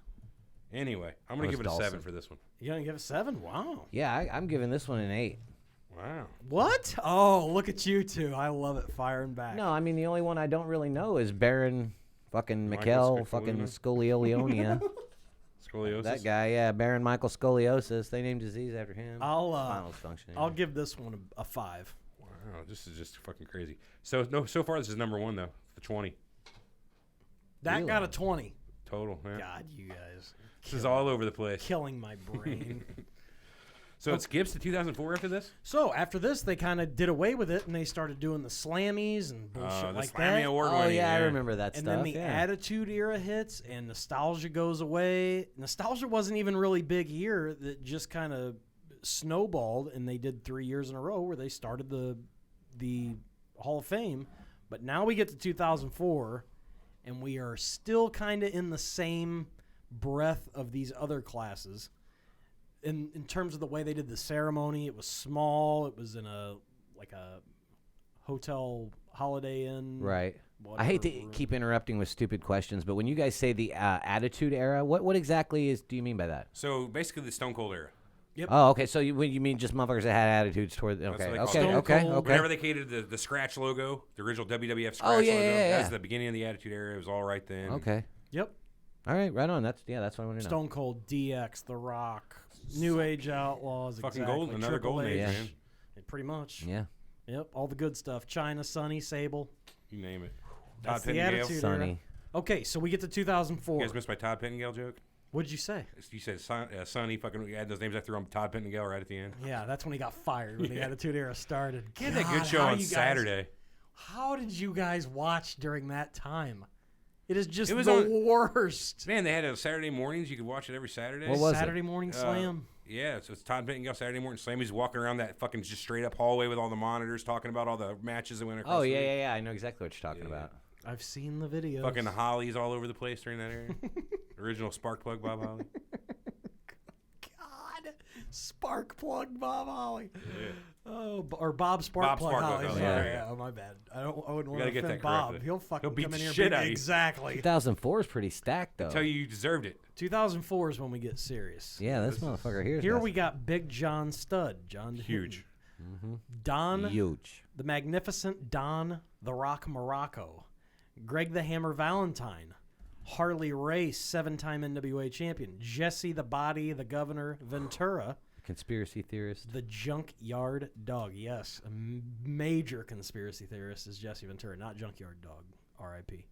Anyway, I'm going Or to give it a Dawson. 7 for this one. You gonna give it 7? Wow. Yeah, I'm giving this one an 8. Wow. What? Oh, look at you two. I love it. Firing back. No, I mean, the only one I don't really know is Baron fucking Michael Mikkel Scicluna. fucking Scolioleonia. Scoliosis. That guy, Baron Michael Scoliosis. They named disease after him. I'll dysfunction. I'll give this one a 5. Wow, this is just fucking crazy. So far this is number 1 though. The 20 That Really? got a 20. total. Yeah. God, you guys. This is all over the place. Killing my brain. So it skips to 2004 after this. So after this, they kind of did away with it, and they started doing the Slammies and bullshit The like Slammy that. Award Oh winning, yeah, I remember that And stuff. then the yeah. Attitude Era hits, and Nostalgia goes away. Nostalgia wasn't even really big here. That just kind of snowballed, and they did 3 years in a row where they started the Hall of Fame. But now we get to 2004, and we are still kind of in the same breath of these other classes. In terms of the way they did the ceremony, it was small. It was in a hotel Holiday Inn. Right. I hate to keep interrupting with stupid questions, but when you guys say the Attitude Era, what exactly do you mean by that? So basically the Stone Cold era. Oh, okay. So you mean just motherfuckers that had attitudes toward? what Okay, they call okay, it. okay, Stone Cold. Whenever okay. they created the scratch logo, the original WWF scratch Oh, yeah, logo, yeah, that yeah. was the beginning of the Attitude Era. It was all right then. Okay. Yep. All right, right on. That's what I want to know. Stone Cold, DX, The Rock, New Age Outlaws, Fucking exactly. gold, another Triple golden age, H. Yeah. man. Pretty much. Yeah. Yep, all the good stuff. China, Sonny, Sable. You name it. That's Todd the Pettingale. Attitude Sonny. Era. Okay, so we get to 2004. You guys missed my Todd Pettingale joke? What'd you say? You said Sonny fucking add those names after him. Todd Pettingale right at the end. Yeah, that's when he got fired, when the Attitude Era started. He had that God, good show how on you guys- Saturday. How did you guys watch during that time? It is just It was the on- worst. Man, they had it on Saturday mornings. You could watch it every Saturday. What was it? Saturday Morning Slam. Yeah, so it's Todd Pettingale Saturday Morning Slam. He's walking around that fucking just straight up hallway with all the monitors, talking about all the matches that went across. Oh the yeah, week. yeah, yeah. I know exactly what you're talking about. I've seen the videos. Fucking Hollies all over the place during that area. Original spark plug Bob Holly. God. Spark Plug Bob Holly. Yeah. Oh, or Bob Spark Bob Plug Spark Holly. Plug Sorry, Holly, yeah. yeah. Oh, my bad. I wouldn't want gotta to get offend that Bob. corrected. He'll fucking He'll beat come in the here shit big. out of you. Exactly. 2004 is pretty stacked though. Tell you deserved it. 2004 is when we get serious. Yeah, this motherfucker here. Here we got Big John Studd. John Huge. Hinton. Don, huge. the magnificent Don the Rock Morocco. Greg the Hammer Valentine. Harley Race, 7-time NWA champion. Jesse the Body, the Governor Ventura. Conspiracy theorist. The Junkyard Dog. Yes, a major conspiracy theorist is Jesse Ventura, not Junkyard Dog. R.I.P.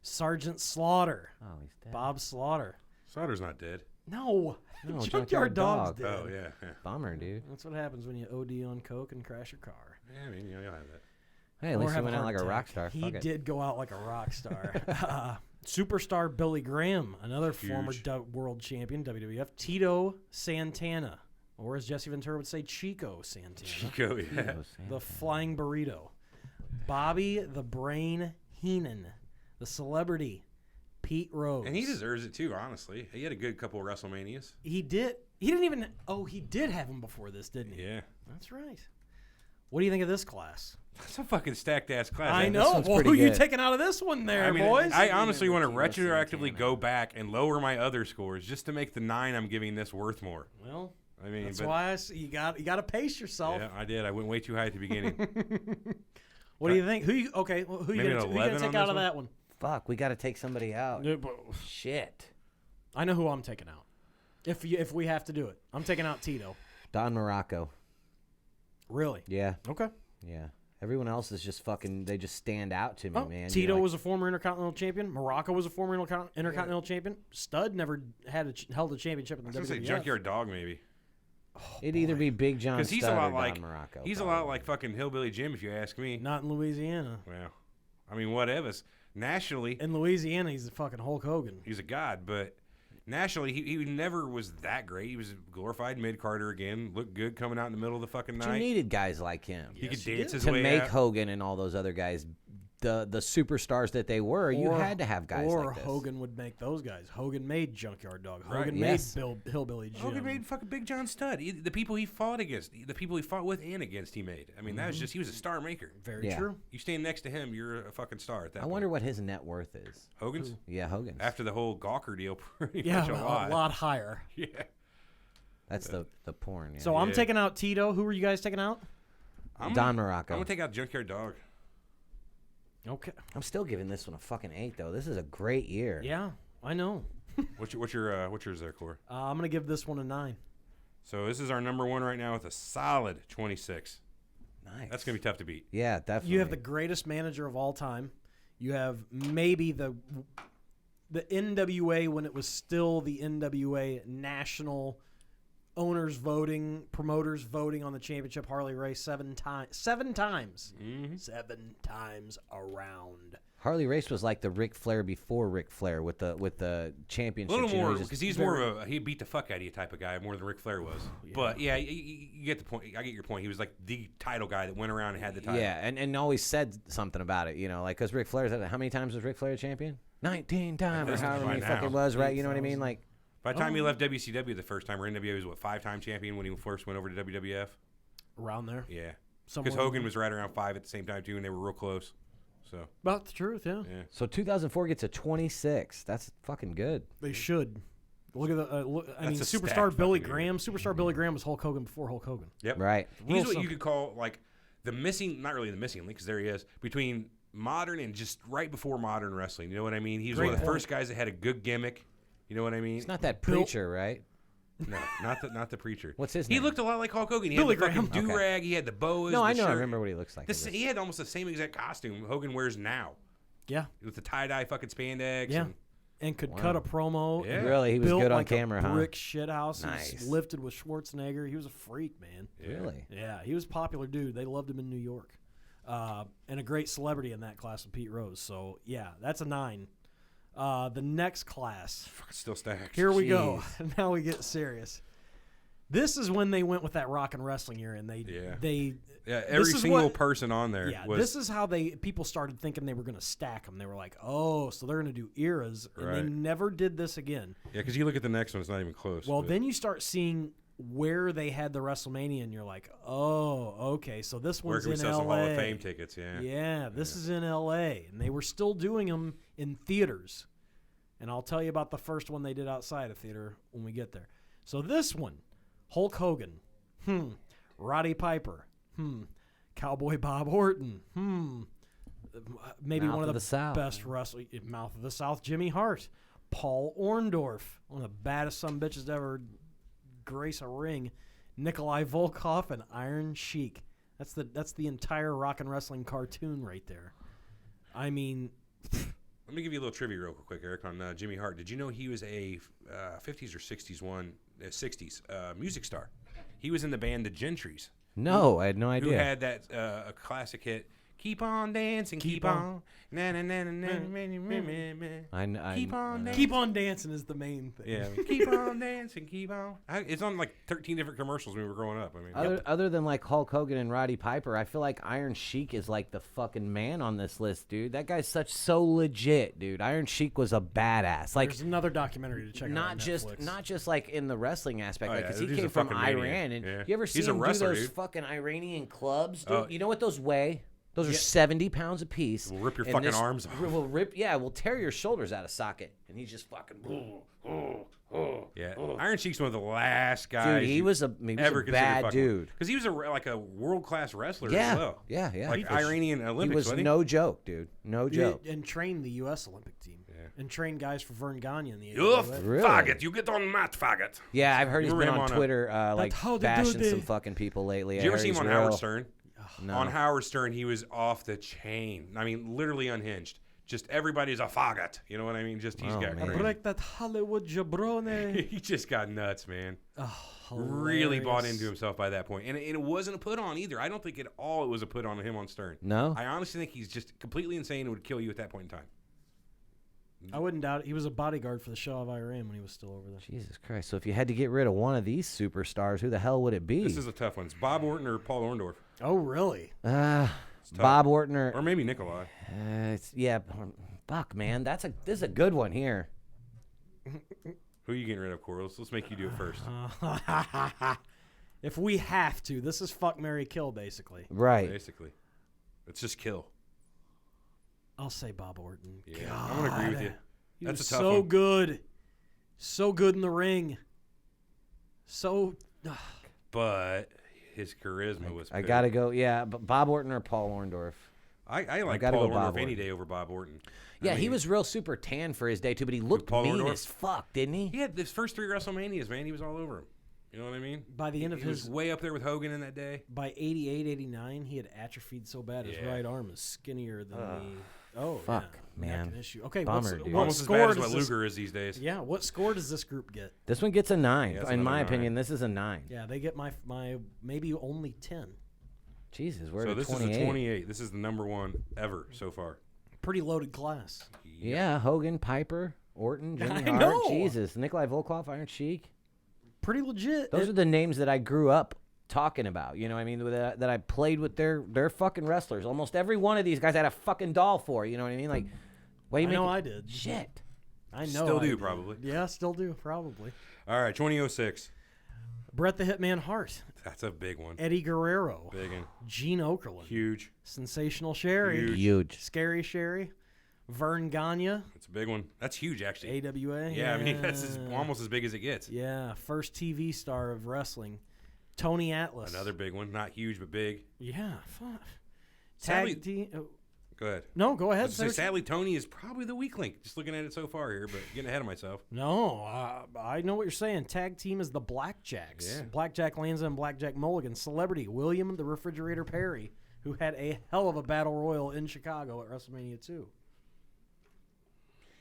Sergeant Slaughter. Oh, he's dead. Bob Slaughter. Slaughter's not dead. No, No, Junkyard Junkyard Dog's Dog. dead. Oh, yeah. Yeah, Bummer, dude. That's what happens when you OD on coke and crash your car. I mean, you'll have that. Hey, at Or least he have went a out heart like a attack. rock star. He Fuck it. did go out like a rock star. Superstar Billy Graham, another former Huge. world champion, WWF. Tito Santana, or as Jesse Ventura would say, Chico Santana. Chico, yeah. The Flying Burrito. Bobby the Brain Heenan. The Celebrity, Pete Rose. And he deserves it too, honestly. He had a good couple of WrestleManias. He did. He didn't even. Oh, he did have him before this, didn't he? Yeah. That's right. What do you think of this class? That's a fucking stacked ass class. I That- know. one's Well, pretty who you good. taking out of this one there, I mean, boys? I honestly want to Tito retroactively Santana. go back and lower my other scores just to make the 9 I'm giving this worth more. Well, I mean, that's but, why you got to pace yourself. yeah, I did. I went way too high at the beginning. What do you think? Who you okay? Well, who you Maybe gonna, an who you gonna 11 take on out this of one? that one? Fuck, we got to take somebody out. Shit. I know who I'm taking out. If we have to do it, I'm taking out Tito. Don Morocco. Really? Yeah, Okay. yeah. Everyone else is just fucking. They just stand out to me, Oh, man. Tito You're like, was a former Intercontinental Champion. Morocco was a former Intercontinental Champion. Stud never held a championship in I the was gonna say WWF. Junkyard Dog maybe. It'd either be Big John Because Studd he's a lot or like Don Morocco. he's a lot like fucking Hillbilly Jim if you ask me. Not in Louisiana. Well, I mean whatever. Nationally, In Louisiana, he's a fucking Hulk Hogan. he's a god, but nationally he never was that great. He was a glorified mid-carder again. Looked good coming out in the middle of the fucking But you night. needed guys like him He could he dance did. his to way make out. Hogan and all those other guys the superstars that they were. You Or- had to have guys or like this. Hogan would make those guys. Hogan made Junkyard Dog. Right. Hogan Yes. made Hillbilly Jim. Hogan made fucking Big John Studd. The people he fought against, the people he fought with and against, he made. I mean, that was just he was a star maker. Very Yeah. true. You stand next to him, you're a fucking star at that. I wonder what his net worth is. Hogan's Yeah, Hogan's. after the whole Gawker deal, pretty Yeah, much a lot. a lot higher. Yeah. That's the porn. Yeah. So I'm Yeah. taking out Tito. Who are you guys taking out? Don Morocco. I'm gonna take out Junkyard Dog. Okay. I'm still giving this one a fucking 8 though. This is a great year. Yeah, I know. What's yours there, Core? I'm gonna give this one a 9. So this is our number one right now with a solid 26. Nice. That's gonna be tough to beat. Yeah, definitely. You have the greatest manager of all time. You have maybe the NWA when it was still the NWA national owners voting, promoters voting on the championship. Harley Race 7 times. 7 times. Mm-hmm. 7 times around. Harley Race was like the Ric Flair before Ric Flair with the championship. A little more because he's more of a he beat the fuck out of you type of guy more than Ric Flair was. Yeah. But yeah, you get the point. I get your point. He was like the title guy that went around and had the title. Yeah, and always said something about it, like because Ric Flair's how many times was Ric Flair champion? 19 times or That's however many by fucking now. was, right? You know what I mean? Like By the time he left WCW the first time, or NWA was what 5-time champion when he first went over to WWF. Around there. Yeah, Somewhere because Hogan was right around 5 at the same time too, and they were real close. So About the truth, yeah. yeah. so 2004 gets a 26. That's fucking good. They should. Look at the. I mean, That's a superstar stacked Billy fucking Graham. Superstar Billy Graham was Hulk Hogan before Hulk Hogan. Yep. Right. Real He's what you simple. could call like the missing, not really the missing link, because there he is between modern and just right before modern wrestling. You know what I mean? He was Great one of the point. first guys that had a good gimmick. You know what I mean? It's not that Bill- preacher, right? No, not the preacher. What's his He name? looked a lot like Hulk Hogan. He Billy had the fucking Graham. do-rag. He had the boas. No, the I know. I shirt. remember what he looks like. He had almost the same exact costume Hogan wears now. Yeah. With the tie-dye fucking spandex. Yeah. And, And could Wow. cut a promo. Yeah. and Really? He was built good on like camera, a huh? brick shithouse. He Nice. was lifted with Schwarzenegger. He was a freak, man. yeah. Really? Yeah, he was a popular dude. They loved him in New York. And a great celebrity in that class with Pete Rose. So, yeah, that's a 9. The next class. Fucking still stacked. Here we go. Now we get serious. This is when they went with that rock and wrestling era, and Yeah, every is single what- person on there was. this is how people started thinking they were going to stack them. They were like, oh, so they're going to do eras, and they Right. never did this again. Yeah, because you look at the next one, it's not even close. Well, but- then you start seeing where they had the WrestleMania, and you're like, oh, okay, so this where one's can we in sell L.A. some Hall of Fame tickets? Yeah. Yeah, this is in L.A., and they were still doing them in theaters. And I'll tell you about the first one they did outside of theater when we get there. So this one, Hulk Hogan, Roddy Piper, Cowboy Bob Orton, maybe Mouth one of of the South. best wrestlers, Mouth of the South, Jimmy Hart, Paul Orndorff, one of the baddest sumbitches to ever grace a ring, Nikolai Volkov, and Iron Sheik. That's the entire rock and wrestling cartoon right there. I mean, Let me give you a little trivia real quick, Eric, on Jimmy Hart. Did you know he was a 50s or 60s music star? He was in the band The Gentrys, No, I had no who idea. had that a classic hit, "Keep on dancing, keep on, na na na na na na na." Keep on dancing. keep on dancing is the main thing. Yeah, keep on dancing, keep on. It's on like 13 different commercials when we were growing up. I mean, Other than like Hulk Hogan and Roddy Piper, I feel like Iron Sheik is like the fucking man on this list, dude. That guy's so legit, dude. Iron Sheik was a badass. Like There's another documentary to check out. not on just Netflix. like in the wrestling aspect, Oh, like yeah, because he dude's came a from fucking Iran, maniac. and Yeah. you ever see He's a him wrestler, do those dude. fucking Iranian clubs, dude? Oh. You know what those weigh? Those are 70 pounds a piece. Will rip your and fucking this arms off. Will tear your shoulders out of socket, and he's just fucking. yeah, Iron Sheik's one of the last guys. Dude, he was a bad dude. because he was like a world class wrestler Yeah, as well. yeah, yeah. Like Iranian He Olympics. was wasn't he? no joke, dude. No joke. And trained the U.S. Olympic team. Yeah. And trained guys for Vern Gagne in the You AWA. Really? faggot! You get on mat, faggot. Yeah, I've heard he's Remember been him on on Twitter, like That's how they do bashing some it. fucking people lately. Did you I ever heard see him he's on real- Howard Stern? No. On Howard Stern, he was off the chain. I mean, literally unhinged. Just everybody's a faggot. You know what I mean? Just he's Oh, got man. crazy. Break that Hollywood jabroni. He just got nuts, man. Oh, Really bought hilarious. into himself by that point. And it wasn't a put on either. I don't think at all it was a put on him on Stern. No? I honestly think he's just completely insane and would kill you at that point in time. I wouldn't doubt it. He was a bodyguard for the Shah of Iran when he was still over there. Jesus Christ. So if you had to get rid of one of these superstars, who the hell would it be? This is a tough one. It's Bob Orton or Paul Orndorff. Oh, really? tough. Bob Orton or Or maybe Nikolai. fuck, man. This is a good one here. Who are you getting rid of, Coral? Let's make you do it first. If we have to, this is fuck, marry, kill, basically. Right. Basically. Let's just kill. I'll say Bob Orton. Yeah, I'm going to agree with you. He That's was a tough so one. good. So good in the ring. So... But his charisma was I big. got to go. Yeah, but Bob Orton or Paul Orndorff. I like gotta Paul go Bob Orndorff any Orton. day over Bob Orton. Yeah, I he mean, was real super tan for his day too, but he looked Paul mean Orndorff? as fuck, didn't he? He had his first 3 WrestleManias, man. He was all over him. You know what I mean? By the end of he was his way up there with Hogan in that day. by 88, 89, he had atrophied so bad his Yeah. right arm is skinnier than the. Oh, Fuck, yeah. man. Neck and issue. Okay, Bummer, dude. what Almost as score bad as does what this? Luger is these days. Yeah, what score does this group get? This one gets a 9. Yeah, that's In my another 9. opinion, this is a 9. Yeah, they get my maybe only 10. Jesus, we're So at this 28. is a 28. This is the number 1 ever so far. Pretty loaded class. Yeah, Hogan, Piper, Orton, Jimmy I Hart. know. Jesus, Nikolai Volkov, Iron Sheik. Pretty legit. Those are the names that I grew up talking about. You know what I mean? That I played with their fucking wrestlers. Almost every one of these guys I had a fucking doll for. You know what I mean? Like, why you I make know it- I did. Shit. I know. Still I do, did. probably. Yeah, still do, probably. All right, 2006. Bret the Hitman Hart, That's a big one. Eddie Guerrero, Big one. Gene Okerlund, Huge. Sensational Sherry, Huge. Huge. Scary Sherry, Vern Gagne, That's a big one. That's huge, actually. AWA. Yeah, I mean, that's almost as big as it gets. Yeah, first TV star of wrestling, Tony Atlas. Another big one. Not huge, but big. Yeah, fuck. Sadly- Tag team. Go ahead. No, go ahead. So Search. sadly, Tony is probably the weak link. Just looking at it so far here, but getting ahead of myself. No, I know what you're saying. Tag team is the Blackjacks. Yeah. Blackjack Lanza and Blackjack Mulligan. Celebrity, William the Refrigerator Perry, who had a hell of a battle royal in Chicago at WrestleMania 2.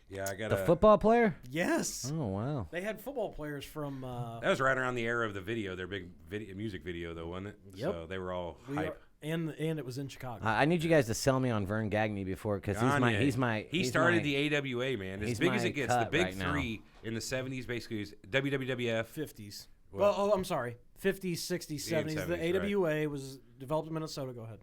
Yeah, I got The football player? Yes. Oh, wow. They had football players from... That was right around the era of the video, their big music video, though, wasn't it? Yep. So they were all hype. and it was in Chicago. I need you guys to sell me on Vern Gagne before, because He started the AWA, man. As he's big as my it gets. The cut big right now. 3 in the 70s basically is WWF. 50s. Well- Well, I'm sorry. 50s, 60s, 70s. The 70s, right. AWA was developed in Minnesota. Go ahead.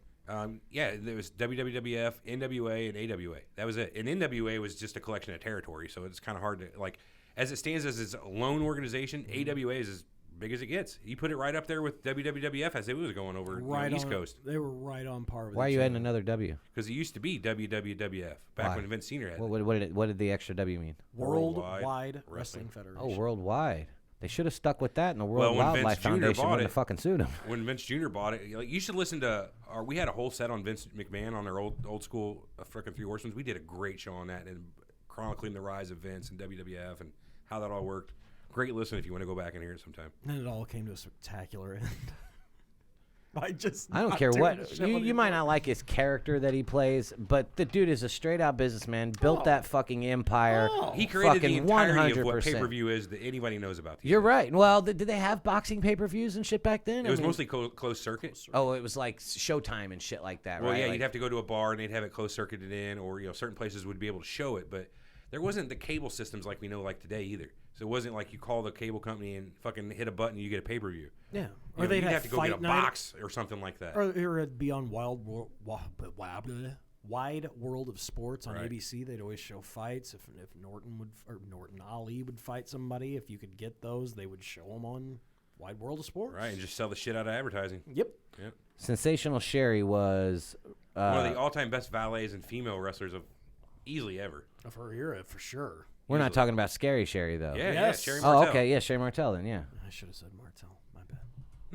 Yeah, there was WWF, NWA, and AWA. That was it. And NWA was just a collection of territory, so it's kind of hard to, like, as it stands as its lone organization, AWA is as big as it gets. You put it right up there with WWF as it was going over the East Coast. They were right on par with Why are each you other. adding another W? Because it used to be WWF back Why? when Vince Sr. had it. What did the extra W mean? Worldwide Wrestling Federation. Oh, worldwide. They should have stuck with that, and the World Well, when Wildlife Vince Jr. Foundation bought wouldn't it- have fucking sued him. When Vince Jr. bought it, like, you should listen to we had a whole set on Vince McMahon on our old school frickin' Three Horsemen. We did a great show on that and chronicling the rise of Vince and WWF and how that all worked. Great listen if you want to go back and hear it sometime. And it all came to a spectacular end. I don't not care doing what shit you, with you him. might not like his character that he plays, but the dude is a straight out businessman. Built that fucking empire. He created the fucking entirety of what 100%. pay-per-view is that anybody knows about. these You're days. right. Well, did they have boxing pay-per-views and shit back then? It was mostly closed circuit. Oh, it was like Showtime and shit like that, Well, right? yeah, Like- you'd have to go to a bar and they'd have it closed circuited in, or certain places would be able to show it, but there wasn't the cable systems like we know like today either. So it wasn't like you call the cable company and fucking hit a button and you get a pay-per-view. Yeah. Or they'd you'd have to go fight get a night, box or something like that. Or it'd be on Wide World of Sports on Right. ABC. They'd always show fights. If Ali would fight somebody, if you could get those, they would show them on Wide World of Sports. Right, and just sell the shit out of advertising. Yep. Yep. Sensational Sherry was One of the all-time best valets and female wrestlers of easily ever. Of her era, for sure. We're not talking about Scary Sherry though. Yeah, Yes. Sherry Oh, Martel. okay. Yeah, Sherry Martel then. Yeah. I should have said Martel. My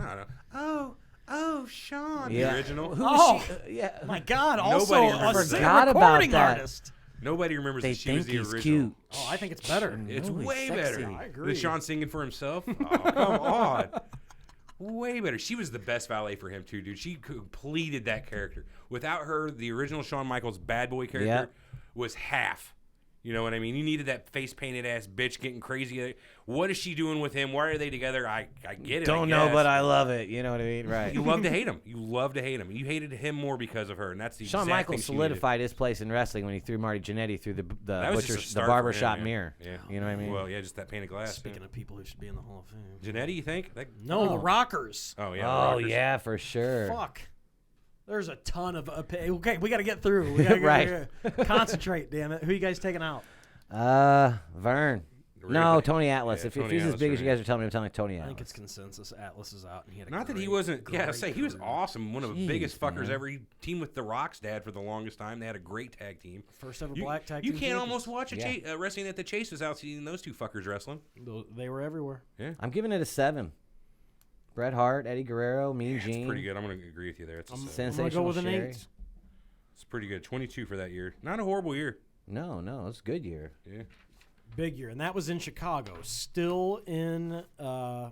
bad. No. Oh, Sean. Yeah. The original. Who Oh. was she? Yeah. My God! Nobody Also, remembers a that. Forgot about recording that. artist. Nobody remembers They that she was think the he's original. cute. Oh, I think it's better. It's Oh, he's way sexy. better. I agree. Is Sean singing for himself? Oh, come on. Way better. She was the best valet for him, too, dude. She completed that character. Without her, the original Shawn Michaels bad boy character Yep. was half. You know what I mean? You needed that face-painted ass bitch getting crazy. What is she doing with him? Why are they together? I get it. Don't know, but I love it. You know what I mean? Right. You love to hate him. You love to hate him. You hated him more because of her, and that's the Shawn exact Michaels thing she needed. solidified his place in wrestling when he threw Marty Jannetty through the That was just a butcher's the start for barbershop him, mirror. Yeah. You know what I mean? Well, yeah, just that pane of glass. Speaking of people who should be in the Hall of Fame. Janetti, you think? No, the Rockers. Oh, yeah. the oh Rockers. yeah, for sure. Fuck. There's a ton of okay. We got to get through. We gotta Right. Concentrate. Damn it. Who you guys taking out? Vern. Really? No, Tony Atlas. Yeah, if Tony he's as Atlas big for as you me. guys are telling me, I'm telling Tony I Atlas. think it's consensus. Atlas is out, and he had a Not that he great- wasn't. Yeah, I great say he was career. awesome. One of the Jeez, biggest fuckers man. ever. He teamed with The Rock's dad for the longest time. They had a great tag team. First ever You, black tag you team can't champions. almost watch a Yeah. wrestling at the Chase without seeing those two fuckers wrestling. They were everywhere. I'm giving it a 7. Bret Hart, Eddie Guerrero, Mean That's Gene. pretty good. I'm going to agree with you there. It's a seven. I'm gonna Sensational go with an Sherry. 8. It's pretty good. 22 for that year. Not a horrible year. No, it's a good year. Yeah. Big year, and that was in Chicago. Still in a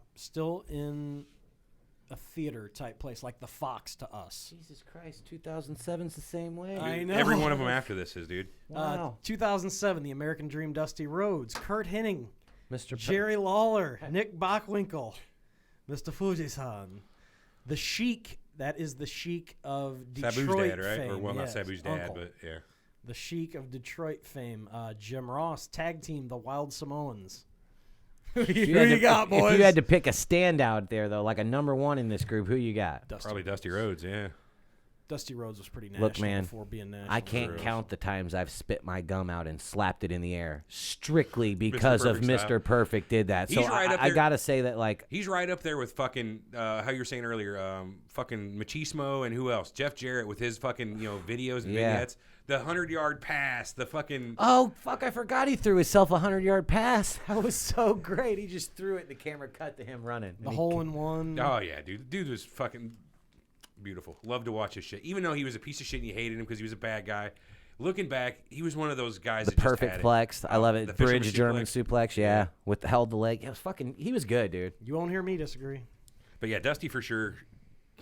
theater type place, like the Fox to us. Jesus Christ, 2007's the same way. I know. Every one of them after this is, dude. Wow. 2007, the American Dream, Dusty Rhodes, Kurt Hennig, Mr. Jerry Lawler, Nick Bockwinkel, Mr. Fujisan, the Sheik. That is the Sheik of Detroit Sabu's dad, right? fame. Or, well, yes, not Sabu's dad, uncle. but yeah. The Sheik of Detroit fame. Jim Ross, tag team, the Wild Samoans. Who you got, boys? If you had to pick a standout there, though, like a number one in this group, who you got? Probably Dusty Rhodes, yeah. Dusty Rhodes was pretty national Look, man, before being national. I can't count the times I've spit my gum out and slapped it in the air strictly because of Perfect style. Mr. Perfect did that. He's So right up I there. gotta say that, like, He's right up there with fucking, how you were saying earlier, fucking Machismo and who else? Jeff Jarrett with his fucking, videos and Yeah. vignettes. The 100-yard pass, the fucking... oh, fuck, I forgot he threw himself a 100-yard pass. That was so great. He just threw it, and the camera cut to him running. The hole in one. Oh, yeah, dude. The dude was fucking beautiful. Love to watch his shit. Even though he was a piece of shit and you hated him because he was a bad guy. Looking back, he was one of those guys that Perfect just had flex. I love The it. fisherman Bridge German suplex, yeah. With the held the leg. It was fucking, he was good, dude. You won't hear me disagree. But yeah, Dusty for sure.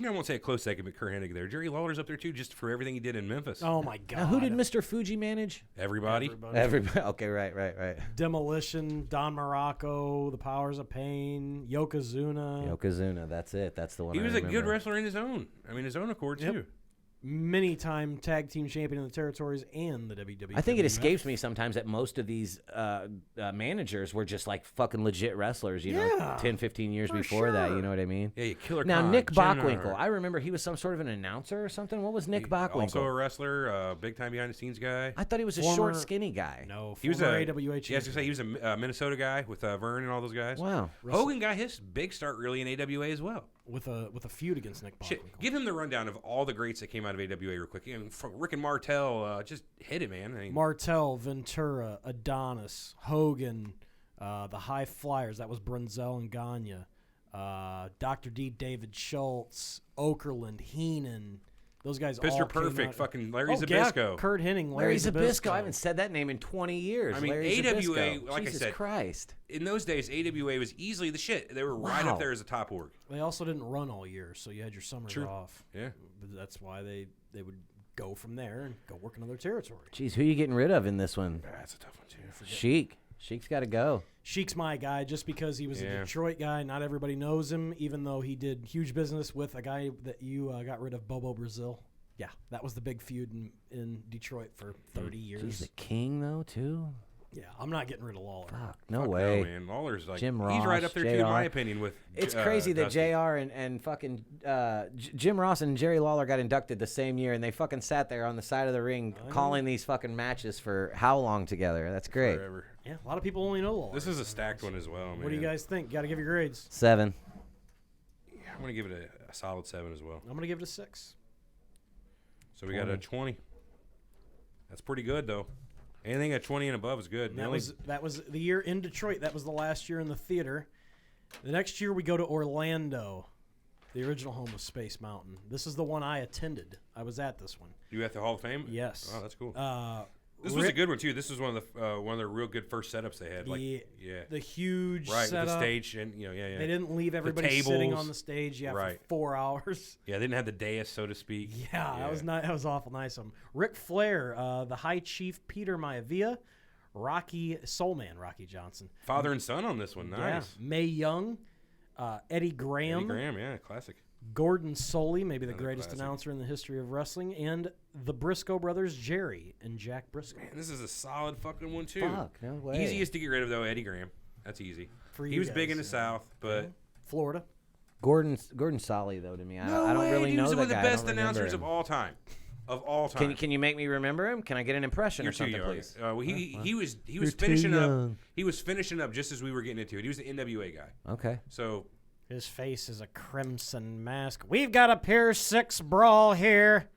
I won't say a close second, but Kurt Hennig there. Jerry Lawler's up there too, just for everything he did in Memphis. Oh my God. Now, who did Mr. Fuji manage? Everybody. Everybody. Okay, right. Demolition, Don Morocco, The Powers of Pain, Yokozuna. Yokozuna, that's it. That's the one He I was a good remember. wrestler in his own. His own accord too. Many-time tag team champion in the territories and the WWE. I think it escapes me sometimes that most of these managers were just like fucking legit wrestlers, you know, 10, 15 years for before that, sure. you know what I mean? Yeah, you Killer Now, Khan, Nick Jenner. Bockwinkel, I remember he was some sort of an announcer or something. What was Nick Bockwinkel? Also a wrestler, big time behind the scenes guy. I thought he was a Former- short, skinny guy. No, He was former a AWA Yeah, I was champion. gonna say he was a Minnesota guy with Vern and all those guys. Wow. Hogan got his big start really in AWA as well. with a feud against Nick Bockwinkel. Shit, give him the rundown of all the greats that came out of AWA real quick. From Rick and Martel, just hit it, man. Martel, Ventura, Adonis, Hogan, the High Flyers. That was Brunzell and Gagne. Dr. D. David Schultz, Okerlund, Heenan. Those guys all Mr. came Perfect, out. fucking Larry Oh, Zbyszko. yeah, Kurt Hennig, Larry Zbyszko. I haven't said that name in 20 years. I mean, Larry AWA, Zbyszko. like Jesus I said, Christ. in those days, AWA was easily the shit. They were right Wow. up there as a top org. They also didn't run all year, so you had your summers True. off. Yeah. But that's why they would go from there and go work another territory. Jeez, who are you getting rid of in this one? That's a tough one, too. Sheik. Sheik's got to go. Sheik's my guy just because he was a Yeah. Detroit guy. Not everybody knows him, even though he did huge business with a guy that you got rid of, Bobo Brazil. Yeah, that was the big feud in Detroit for 30 years. He's the king, though, too? Yeah, I'm not getting rid of Lawler. Fuck, no Fuck way. No, man. Lawler's like, Jim he's right Ross, up there, too, in my JR. opinion, with It's crazy that Dusty. JR and fucking Jim Ross and Jerry Lawler got inducted the same year, and they fucking sat there on the side of the ring calling these fucking matches for how long together? That's great. Forever. Yeah, a lot of people only know Lawler. This is a stacked one as well, man. What do you guys think? Got to give your grades. 7. I'm going to give it a solid 7 as well. I'm going to give it a 6. So we got a 20. That's pretty good, though. Anything at 20 and above is good. And that was the year in Detroit. That was the last year in the theater. The next year we go to Orlando, the original home of Space Mountain. This is the one I attended. I was at this one. You at the Hall of Fame? Yes. Oh, that's cool. This was a good one too. This was one of the real good first setups they had. Like, the huge right, setup. with the stage and yeah. They didn't leave everybody sitting tables. on the stage for Right. 4 hours. Yeah, they didn't have the dais, so to speak. Yeah, that was not. That was awful nice of them. Ric Flair, the High Chief Peter Maivia, Soulman Rocky Johnson, Father and son on this one. Nice. Yeah, Mae Young, Eddie Graham, Eddie Graham, yeah, classic. Gordon Soley, maybe the Another greatest classic. announcer in the history of wrestling, and the Briscoe brothers, Jerry and Jack Briscoe. Man, this is a solid fucking one too. Fuck, no way. Easiest to get rid of though, Eddie Graham. That's easy. For He you was big in guys, the South, but Florida. Gordon Solly, though, to me. I don't way, really dude, know he's the one of the guy. I don't best remember announcers him. of all time. Of all time. Can you make me remember him? Can I get an impression You're or something, too young. please? Well, he was You're too finishing up. young. He was finishing up just as we were getting into it. He was the NWA guy. Okay. So His face is a crimson mask. We've got a Pier 6 brawl here.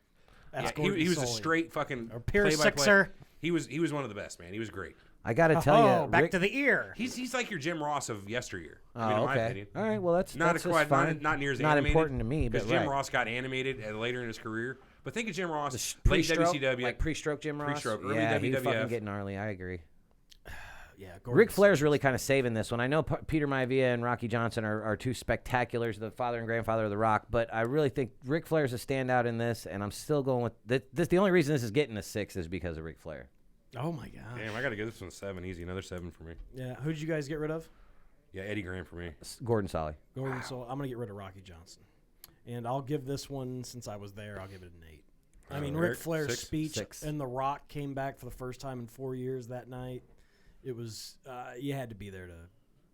That's yeah, Gordon he was a Soley. straight fucking Or Pier play-by-play. Sixer. He was one of the best, man. He was great. I got to tell you. back to the ear. He's like your Jim Ross of yesteryear. Oh, I mean, in my okay. opinion. All right. Well, that's Not just quite fine. not near as not animated, important to me, but because Jim right. Ross got animated later in his career. But think of Jim Ross, late Pre-stroke, WCW. like pre-stroke Jim Ross. Pre-stroke, early yeah, he WWF. fucking getting gnarly. I agree. Yeah, Ric Flair's really kind of saving this one. I know Peter Maivia and Rocky Johnson are two spectaculars, the father and grandfather of The Rock, but I really think Ric Flair's a standout in this, and I'm still going with this. The only reason this is getting a 6 is because of Ric Flair. Oh my god. Damn, I got to give this one a 7 easy. Another 7 for me. Yeah, who'd you guys get rid of? Yeah, Eddie Graham for me. Gordon Solly. Gordon. So I'm gonna get rid of Rocky Johnson, and I'll give this one, since I was there, I'll give it an 8. I mean, Ric Flair's 6? speech 6. and The Rock came back for the first time in 4 years that night. It was you had to be there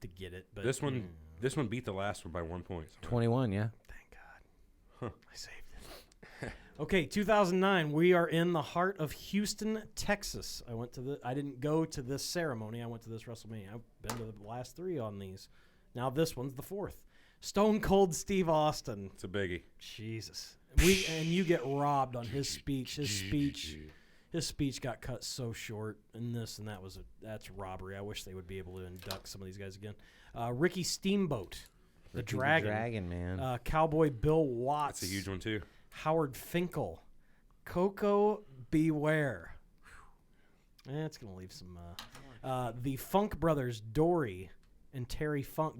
to get it. But This one beat the last one by 1 point. 21, yeah. thank God, I saved it. Okay, 2009. We are in the heart of Houston, Texas. I didn't go to this ceremony. I went to this WrestleMania. I've been to the last 3 on these. Now this one's the 4th. Stone Cold Steve Austin. It's a biggie. Jesus. And you get robbed on his speech. His speech got cut so short, and this and that's robbery. I wish they would be able to induct some of these guys again. Ricky Steamboat, the Dragon, man. Cowboy Bill Watts. That's a huge one too. Howard Finkel, Coco Beware. It's gonna leave some. The Funk Brothers, Dory Funk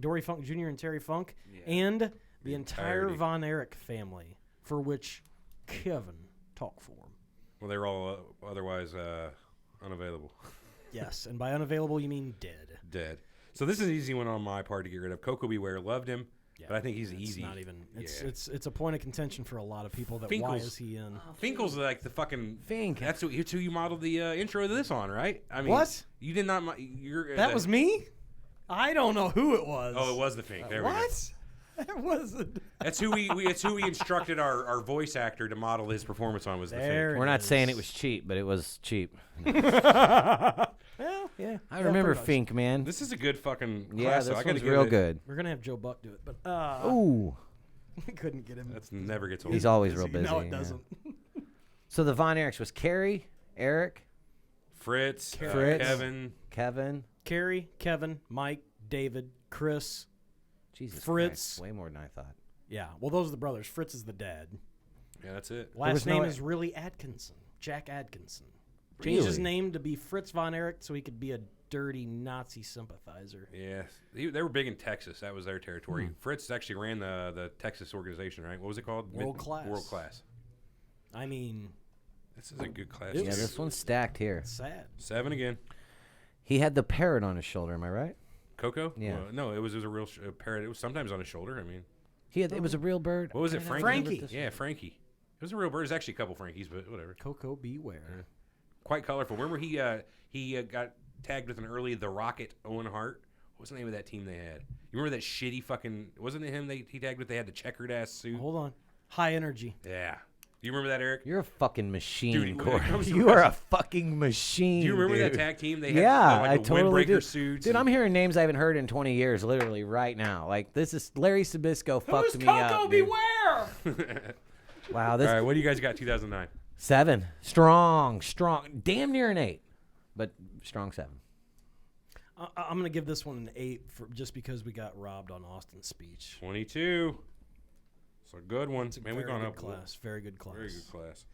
Jr. and Terry Funk, and the entire entirety. Von Erich family, for which Kevin talked for him. Well, they were all otherwise unavailable. Yes, and by unavailable you mean dead. Dead. So this is an easy one on my part to get rid of. Coco Beware, loved him, Yeah, but I think he's it's easy. Not even. Yeah. It's a point of contention for a lot of people. Why Finkel's- is he in? Finkel's like the fucking Fink. That's who you modeled the intro to this on, right? I mean, What? You did not. You're That was me. I don't know who it was. Oh, it was the Fink. There we go. What? It wasn't. That's who it's who we instructed our voice actor to model his performance on was the There Fink. We're not is. saying it was cheap, but it was cheap. Well, yeah. I remember pretty much. Fink, man. This is a good fucking class. Yeah, so this I gotta one's give real it- good. We're gonna have Joe Buck do it, but Ooh. we couldn't get him. That's never gets old. He's always real busy. No, it yeah. doesn't. So the Von Erichs was Carrie, Eric, Fritz, Fritz. Kevin. Carrie, Kevin, Mike, David, Chris. Jesus Fritz. Christ, way more than I thought. Yeah, well, those are the brothers. Fritz is the dad. Yeah, that's it. Last was no- name is really Atkinson. Jack Atkinson. Changed his Really? name to be Fritz Von Erich so he could be a dirty Nazi sympathizer. Yeah, they were big in Texas. That was their territory. Fritz actually ran the Texas organization, right? What was it called? World Class. World Class. I mean, This is a good class. It Yeah, was- this one's stacked here. it's sad. 7 again. He had the parrot on his shoulder. Am I right? Coco? Yeah. No, it was a real parrot. It was sometimes on his shoulder. I mean, It was a real bird. what was it? I Frankie. Frankie. Yeah, Frankie. It was a real bird. There's actually a couple Frankies, but whatever. Coco Beware. Quite colorful. Remember he got tagged with an early The Rocket Owen Hart. What was the name of that team they had? You remember that shitty fucking? Wasn't it him he tagged with? They had the checkered ass suit. Hold on. High energy. Yeah. Do you remember that, Eric? You're a fucking machine, Dude, when it Corey. comes to You are a wrestling- fuking machine. Do you remember dude. that tag team? They had Yeah, like I the totally windbreaker do. suits. Dude, I'm hearing names I haven't heard in 20 years, literally right now. Like this is Larry Sabisco fucked me up. dude. Beware? Wow, All this right, what do you guys got? 2009. 7, strong, damn near an 8, but strong 7. I'm going to give this one an 8 just because we got robbed on Austin's speech. 22. It's a good one. It's a Man, we've very gone good up. class. Very good class. Very good class.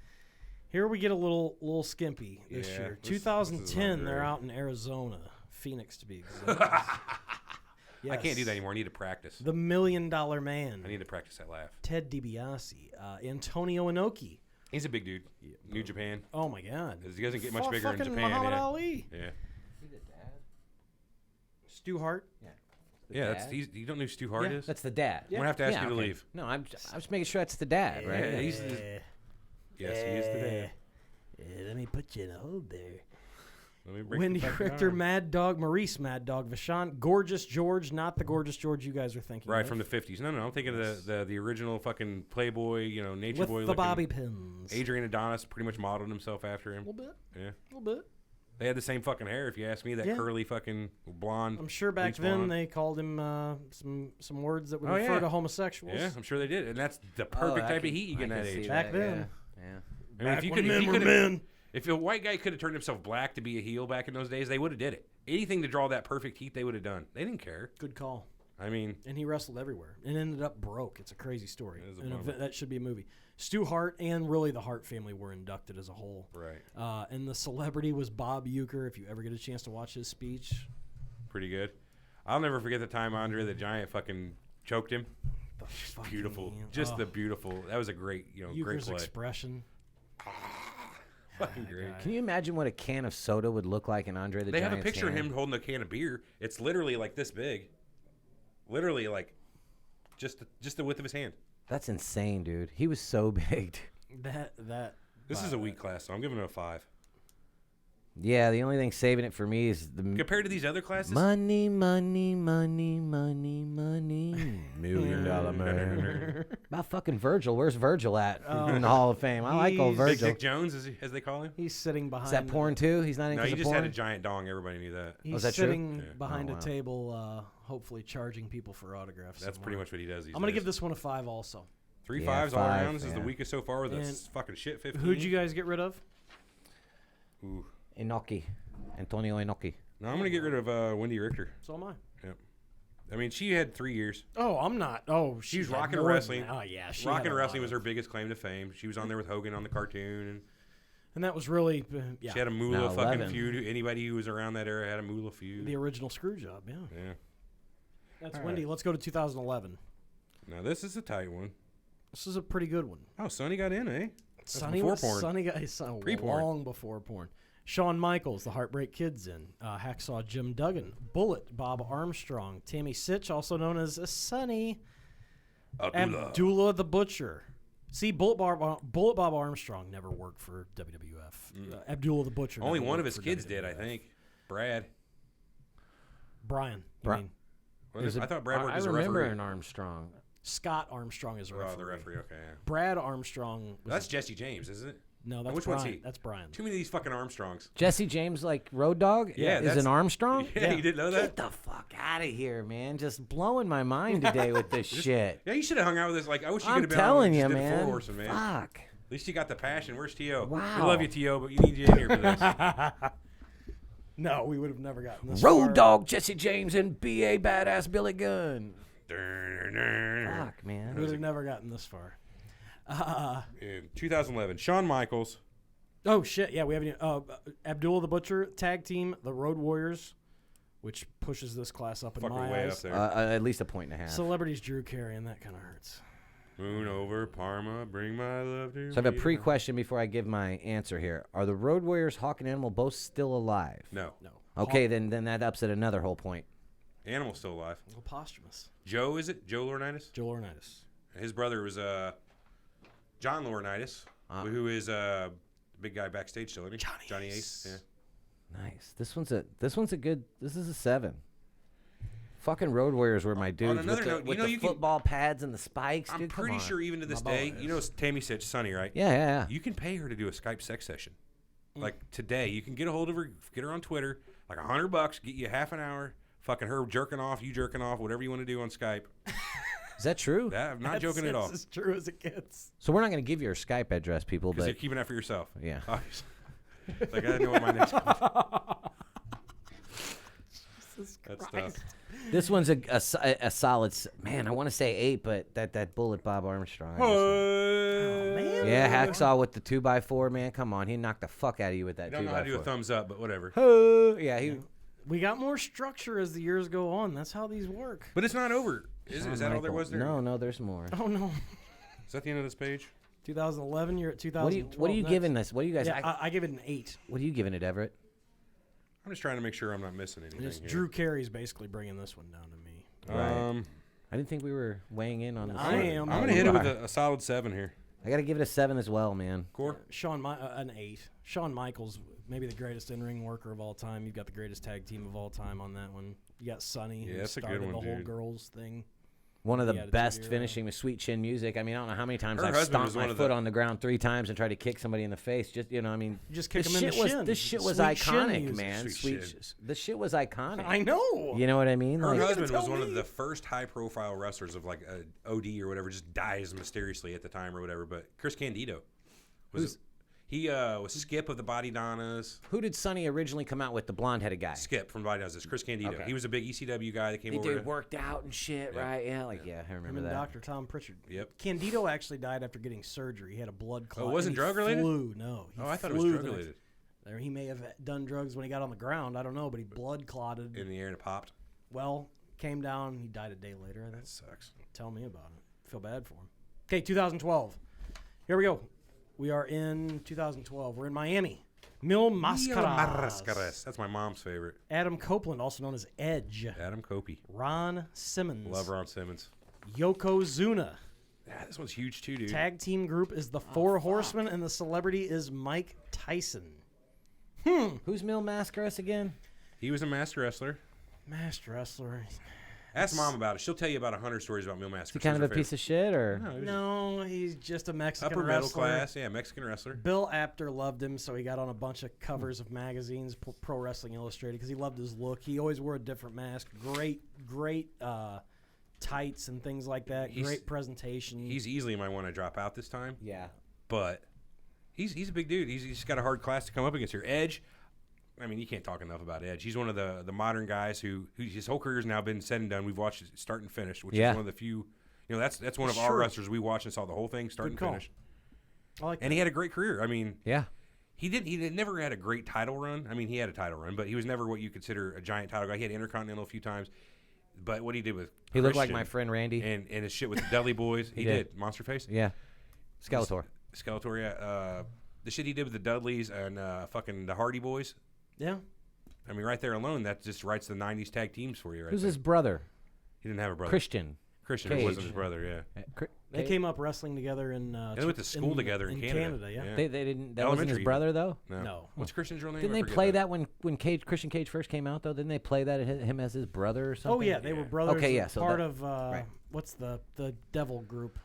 Here we get a little skimpy this Yeah, year. this is 2010, not they're great. out in Arizona, Phoenix to be exact. I can't do Yes. that anymore. I need to practice. The $1 Million Man, I need to practice that laugh. Ted DiBiase, Antonio Inoki. He's a big dude. New Japan. Oh my God, He doesn't get much bigger in fucking Japan. Muhammad Yeah. Ali, Yeah. Stu Hart. Yeah, you don't know who Stu Hart Yeah. is? That's the dad. I'm going to have to ask you to okay. leave. No, I'm just making sure that's the dad, right? Yeah, he's yes, he is the dad. Let me put you in a hold there. Let me break Wendy the fucking Richter, arm. Mad Dog, Maurice Mad Dog, Vashon, Gorgeous George, not the Gorgeous George you guys are thinking Right, of. from the 50s. No, I'm thinking of the original fucking Playboy, Nature with Boy the looking. bobby pins. Adrian Adonis pretty much modeled himself after him. A little bit, Yeah. a little bit. They had the same fucking hair, if you ask me. That Yeah. curly fucking blonde. I'm sure back bleach then blonde. they called him some words that would Oh, refer yeah. to homosexuals. Yeah, I'm sure they did. And that's the Oh, perfect I type can- of heat you get in I that can see age. Back then. Yeah. I mean, Back when men were men. If a white guy could have turned himself black to be a heel back in those days, they would have did it. Anything to draw that perfect heat, they would have done. They didn't care. Good call. I mean, And he wrestled everywhere and ended up broke. It's a crazy story. It is a And bummer. that should be a movie. Stu Hart and really the Hart family were inducted as a whole. right. And the celebrity was Bob Uecker. If you ever get a chance to watch his speech, Pretty good. I'll never forget the time Andre the Giant fucking choked him. fucking- Beautiful. Just the beautiful. That was a great, great Uecker's play. expression. Fucking great. Can you imagine what a can of soda would look like in Andre the They Giant's have a picture of hand? him holding a can of beer. It's literally like this big. Literally like just the width of his hand. That's insane, dude. He was so big. That. This is a weak class, so I'm giving it a 5. Yeah, the only thing saving it for me is the Compared to these other classes, money, money, money, money, money. $1 million man. About fucking Virgil. Where's Virgil at in the Hall of Fame? I like old He's- Big Virgil. Dick Jones, as they call him. He's sitting behind. Is that porn too? He's not in No, because he of just porn? had a giant dong. Everybody knew that. He's is that true? sitting Yeah. behind Oh, a wow. table, hopefully charging people for autographs. That's pretty much what he does these I'm gonna days. give this one a 5 also. 3 Yeah, 5s all 5, around. This is the yeah. weakest so far with a And fucking shit 15. Who'd you guys get rid of? Ooh. Inoki. Antonio Inoki. No, I'm going to get rid of Wendy Richter. So am I. I mean, she had 3 years. Oh, I'm not. Oh, She was had rocking more than wrestling. that. Oh yeah, she Rockin' had a Wrestling lot was of- her biggest claim to fame. She was on there with Hogan on the cartoon, and that was really yeah. and she had a Moolah No, fucking 11. feud. Anybody who was around that era had a Moolah feud. the original screw job. Yeah, Yeah. that's All Wendy. right. Let's go to 2011. Now this is a tight one. This is a pretty good one. Oh, Sonny got in, eh? That's Sonny before was porn. Sonny got his son Pre-porn. long before porn. Shawn Michaels, the Heartbreak Kid's in. Hacksaw Jim Duggan, Bullet Bob Armstrong, Tammy Sitch, also known as Sonny, Abdullah the Butcher. See, Bullet Bob Armstrong never worked for WWF. Abdullah the Butcher. Only never one of worked his for kids did, I WWF. think. Brad. Brian. Bri- You mean I thought Brad worked I as a remember referee. an Armstrong. Scott Armstrong is a Oh, referee. the referee. Okay. Yeah. Brad Armstrong. Was That's Jesse James, isn't it? no, that's which Brian. one's he? That's Brian. Too many of these fucking Armstrongs. Jesse James, like Road Dog, Yeah, is that's- an Armstrong. Yeah, you didn't know Get that? the fuck out of here, man! Just blowing my mind today with this shit. Yeah, you should have hung out with us. Like, I wish you could I'm have been telling on. you, Just did man. Four Horsemen, man. Fuck. At least you got the passion. Where's T.O.? Wow. We love you, T.O., but you need you in here for this. No, we would have never gotten this Road far. Dog Jesse James and B.A. Badass Billy Gunn. Fuck, We man. would have never gotten this far. In 2011, Shawn Michaels. Oh shit! Yeah, we have Abdullah the Butcher tag team, the Road Warriors, which pushes this class up in Fucking my way eyes. up there. At least a point and a half. Celebrities Drew Carey, and that kind of hurts. Moon over Parma, bring my love to So I have a me. pre-question before I give my answer here. Are the Road Warriors, Hawk and Animal, both still alive? No. No. Okay, then that ups at another whole point. Animal's still alive. Well, posthumous. Joe, is it? Joe Laurinaitis? Joe Laurinaitis. His brother was John Laurinaitis, who is a big guy backstage still, isn't he? Johnny Ace. Yeah. Nice. This one's a good. This is a 7. Fucking Road Warriors were my dudes another with the, note, you with know the you can- football pads and the spikes. I'm dude, come pretty on. sure even to this My day, boy you know Tammy Sitch, Sonny, right? Yeah. You can pay her to do a Skype sex session. Like today, you can get a hold of her, get her on Twitter, like $100, get you half an hour, fucking her jerking off, you jerking off, whatever you want to do on Skype. Is that true? I'm not joking at all. It's as true as it gets. So we're not going to give you your Skype address, people, Because but you're keeping that for yourself. yeah. Obviously. Like, I know what my next. That's tough. This one's a solid. Man, I want to say 8, but that Bullet Bob Armstrong. Oh, man. Yeah, Hacksaw with the 2x4, man. Come on, he knocked the fuck out of you with that 2x4. Don't know how to do a thumbs up, but whatever. Yeah, he. We got more structure as the years go on. That's how these work. But it's not over. Is that all there was there? No, there's more. Oh no. Is that the end of this page? 2011. You're at 2012. What are you next. giving this? What do you guys? Yeah, I give it an 8. What are you giving it, Everett? I'm just trying to make sure I'm not missing anything Just here. Drew Carey's basically bringing this one down to me. Right. I didn't think we were weighing in on this. I am. I'm going to hit it with a solid 7 here. I got to give it a 7 as well, man. Core? An 8. Shawn Michaels, maybe the greatest in-ring worker of all time. You've got the greatest tag team of all time on that one. You got Sonny, Yeah, who that's a good started one, the whole dude. girls thing. One of the Yeah, the best two-year finishing with Sweet Chin Music. I mean, I don't know how many times Her I've husband was stomped one my of foot the- on the ground 3 times and tried to kick somebody in the face. Just I mean, Just kick this him in the shit was shin. this shit was Sweet shin iconic, music. man. Sweet Sweet, shin. this shit was iconic. I know. You know what I mean? Her Like, husband was tell one of me. the first high-profile wrestlers of like OD or whatever, just dies mysteriously at the time or whatever. But Chris Candido He was Skip of the Body Donnas. Who did Sonny originally come out with? The blonde-headed guy. Skip from Body Donnas. It's Chris Candido. Okay. He was a big ECW guy that came The over. dude worked out and shit, right? Yeah, I remember that. Dr. Tom Pritchard. Yep. Candido actually died after getting surgery. He had a blood clot. Oh, it wasn't and he drug-related? Flew. No. He I thought it was flew the drug-related. There, he may have done drugs when he got on the ground. I don't know, but he blood clotted. In the air and it popped. Well, came down. He died a day later. That sucks. Tell me about it. Feel bad for him. Okay, 2012. Here we go. We are in 2012. We're in Miami. Mil Mascaras. That's my mom's favorite. Adam Copeland, also known as Edge. Adam Copey. Ron Simmons. Love Ron Simmons. Yokozuna. Yeah, this one's huge too, dude. Tag team group is the Four Horsemen, and the celebrity is Mike Tyson. Who's Mil Mascaras again? He was a master wrestler. Master wrestler. Ask Mom about it. She'll tell you about 100 stories about Mil Mascaras. Is he kind of a piece of shit, or? No, he's just a Mexican upper wrestler. middle class. Yeah, Mexican wrestler. Bill Apter loved him, so he got on a bunch of covers of magazines, Pro Wrestling Illustrated, because he loved his look. He always wore a different mask. Great tights and things like that. Great presentation. He's easily might want to drop out this time. Yeah. But he's a big dude. He's got a hard class to come up against here. Edge, I mean, you can't talk enough about Edge. He's one of the modern guys who his whole career's now been said and done. We've watched it start and finish, which is one of the few. You know, that's one of our wrestlers we watched and saw the whole thing start and finish. I like and he had a great career. I mean, yeah. He never had a great title run. I mean, he had a title run, but he was never what you consider a giant title guy. He had Intercontinental a few times. But what he did with He looked like my friend Randy. And his shit with the Dudley Boys. he did. Monster Face. Yeah. Skeletor, yeah. The shit he did with the Dudleys and fucking the Hardy Boys. Yeah. I mean, right there alone, that just writes the 90s tag teams for you right Who's there. his brother? He didn't have a brother. Christian. It wasn't his brother, yeah. They came up wrestling together in. They went to school together in Canada. Yeah. They didn't. That wasn't his brother though. No. What's Christian's real name? Didn't they play that when Christian Cage first came out though? Didn't they play that him as his brother or something? Oh yeah, they were brothers. Okay, yeah. So part of what's the devil group?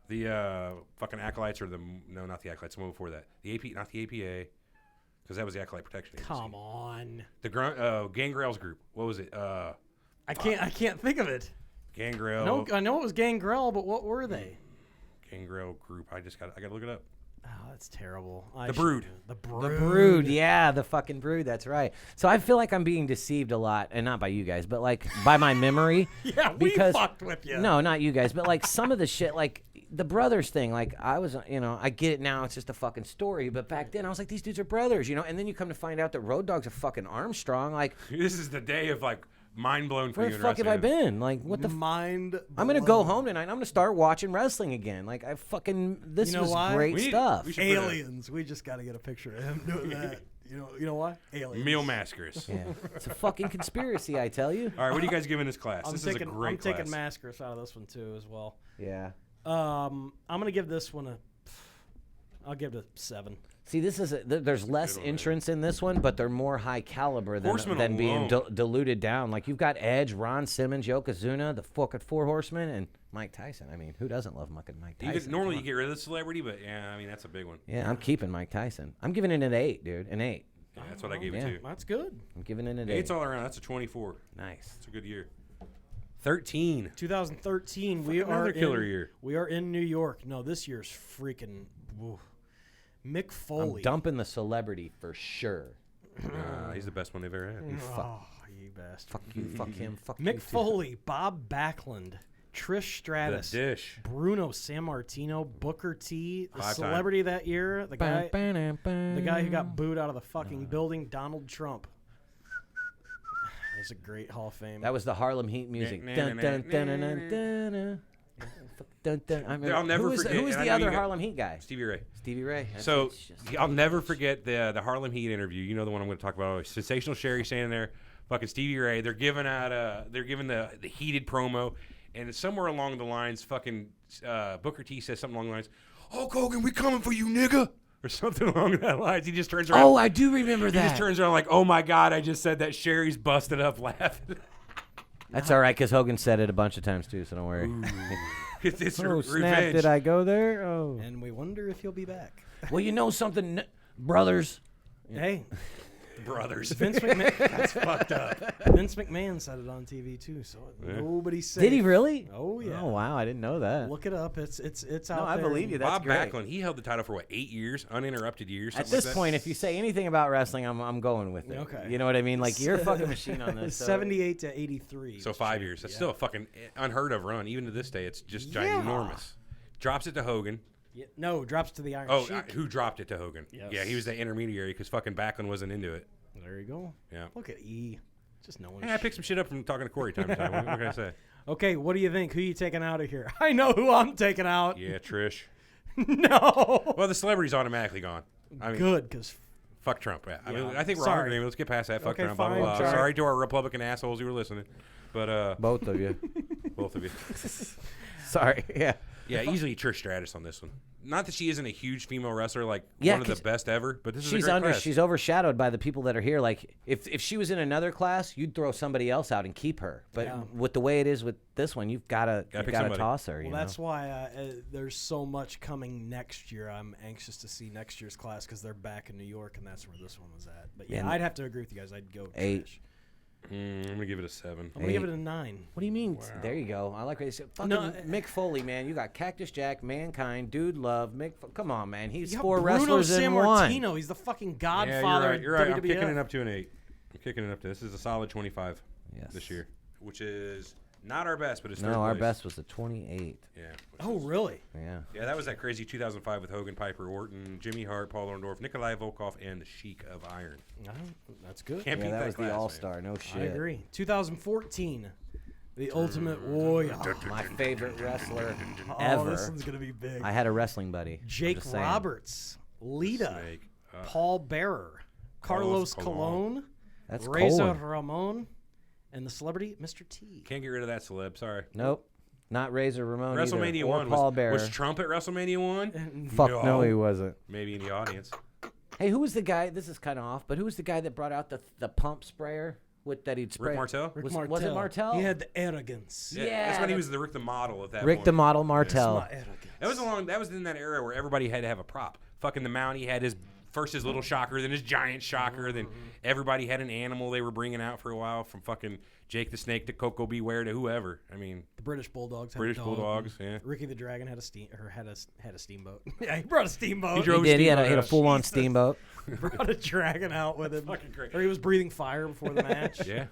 The fucking Acolytes or not the Acolytes. The one before that. The AP, not the APA, because that was the Acolyte Protection Agency. Come on. The Gangrel's group. What was it? I can't think of it. Gangrel. No, I know it was Gangrel, but what were they? Gangrel group. I gotta look it up. Oh, that's terrible. The Brood. The Brood. The Brood, yeah, the fucking Brood. That's right. So I feel like I'm being deceived a lot, and not by you guys, but like by my memory. Yeah, because, we fucked with you. No, not you guys, but like some of the shit, like the brothers thing. Like I was, I get it now. It's just a fucking story. But back then, I was like, these dudes are brothers, And then you come to find out that Road Dogg's a fucking Armstrong. Like this is the day of like. Mind blown for where you. Where the fuck have I been? Like, what the mind? I'm gonna go home tonight. I'm gonna start watching wrestling again. Like, I fucking this was great stuff. Aliens. We just got to get a picture of him doing that. You know why? Aliens. Mil Mascaras. Yeah, it's a fucking conspiracy. I tell you. All right, what are you guys giving this class? This is a great class. I'm taking Mascaras out of this one too, as well. Yeah. I'm gonna give this one I'll give it a 7. See, this is there's less entrance in this one, but they're more high caliber than being diluted down. Like you've got Edge, Ron Simmons, Yokozuna, the fucking Four Horsemen, and Mike Tyson. I mean, who doesn't love Mike Tyson? Normally you get rid of the celebrity, but yeah, I mean that's a big one. Yeah, I'm keeping Mike Tyson. I'm giving it an 8, dude. An 8. Yeah, that's what I gave it to. That's good. I'm giving it an 8. 8's all around. That's a 24. Nice. It's a good year. 13. 2013. Another killer year. We are in New York. No, this year's freaking. Woo. Mick Foley. I'm dumping the celebrity for sure. He's the best one they've ever had. You bastard. Fuck you, fuck him, fuck Mick you Foley, Bob Backlund, Trish Stratus, The Dish, Bruno Sammartino, Booker T, the 5 celebrity that year, the guy who got booed out of the fucking building, Donald Trump. That's a great Hall of Fame. That was the Harlem Heat music. Dun, dun, dun, dun, dun, dun. Dun, dun. I'll never forget. Who was the other Harlem Heat guy? Stevie Ray. Stevie Ray. So I'll never forget the Harlem Heat interview. You know the one I'm going to talk about. Sensational Sherry standing there, fucking Stevie Ray. They're giving the heated promo, and somewhere along the lines, fucking Booker T says something along the lines, "Hulk Hogan, we coming for you, nigga," or something along that lines. He just turns around. Oh, I do remember that. He just turns around like, "Oh my God, I just said that." Sherry's busted up laughing. That's all right, because Hogan said it a bunch of times too, so don't worry. It's oh, revenge. snap, did I go there? Oh. And we wonder if he'll be back. Well, you know something, brothers? Hey, brothers. Vince McMahon. That's fucked up. Vince McMahon said it on TV too, so nobody's safe. Did he really? Oh yeah. Oh wow, I didn't know that. Look it up. It's out No, I there. believe you. That's Bob great. Backlund, he held the title for what, 8 years, uninterrupted years. At something this like point, if you say anything about wrestling, I'm going with it. Okay. You know what I mean? Like you're a fucking machine on this. So. 78 to 83. So 5 years. That's still a fucking unheard of run. Even to this day, it's just ginormous. Drops it to Hogan. Yeah, no, drops to the Iron Oh, Sheik. who dropped it to Hogan? Yes. Yeah, he was the intermediary because fucking Backlund wasn't into it. There you go. Yeah. Look at E. Just knowing. Hey, I picked some shit up from talking to Corey time to time. What can I say? Okay, what do you think? Who you taking out of here? I know who I'm taking out. Yeah, Trish. No. Well, the celebrity's automatically gone. I mean, Good, because fuck Trump. Yeah. I mean, Yeah. I think we're Sorry. all agreeing. Let's get past that. Fuck Okay, Trump. Blah, blah, fine. blah. Sorry. Sorry to our Republican assholes who were listening. But Both of you. both of you. Sorry. Yeah. Yeah, easily Trish Stratus on this one. Not that she isn't a huge female wrestler, like Yeah, one of the 'cause best ever, but this is She's a great class. she's overshadowed by the people that are here. Like if she was in another class, you'd throw somebody else out and keep her. But with the way it is with this one, you've got pick to somebody. toss her. well, you that's know? why there's so much coming next year. I'm anxious to see next year's class because they're back in New York, and that's where this one was at. But yeah, And I'd have to agree with you guys. I'd go 8. Trish. I'm going to give it a 7. I'm gonna give it a 9. What do you mean? There you go. I like what you said. Fucking Mick Foley, man. You got Cactus Jack, Mankind, Dude Love, come on, man. He's You got 4 Bruno wrestlers in one. Sammartino. He's the fucking Yeah, godfather. you're right. I'm of kicking WWF. it up to an 8. I'm kicking it up to this is a solid 25 Yes. this year, which is not our best, but it's No, third our place. best was a 28. Yeah. Oh, really? Yeah. Yeah, that was that crazy 2005 with Hogan, Piper, Orton, Jimmy Hart, Paul Orndorff, Nikolai Volkov, and the Sheik of Iron. That's good. Can't Yeah, beat that was class, the man. All-Star. No shit. I agree. 2014, The Ultimate Warrior. My favorite wrestler Oh, ever. this one's gonna be big. I had a wrestling buddy. I'm Jake just saying. Roberts, Lita, Snake. Paul Bearer, Carlos Colon. Colon, That's Razor Colon. Ramon, and the celebrity Mr. T. Can't get rid of that celeb. Sorry. Nope. Not Razor Ramon WrestleMania either. Or 1 Paul Bearer. was Trump at WrestleMania 1? Fuck no, he wasn't. Maybe in the audience. Hey, who was the guy? This is kind of off, but who was the guy that brought out the pump sprayer with that he'd spray? Rick Martel? Rick Was Martel. it Martel? He had the arrogance. Yeah, that's when he that- was the Rick the Model at that Rick point. the Model Martel. My arrogance. That was in that era where everybody had to have a prop. Fucking the Mount, he had his little shocker, then his giant shocker, then everybody had an animal they were bringing out for a while, from fucking Jake the Snake to Coco Beware to whoever. I mean, The British Bulldogs. Had British a dog. Bulldogs, yeah. Ricky the Dragon had a steamboat. Yeah, he brought a steamboat. He drove He did. He had a Steamboat. full-on steamboat. brought a dragon out with him. Fucking great. Or he was breathing fire before the match. Yeah.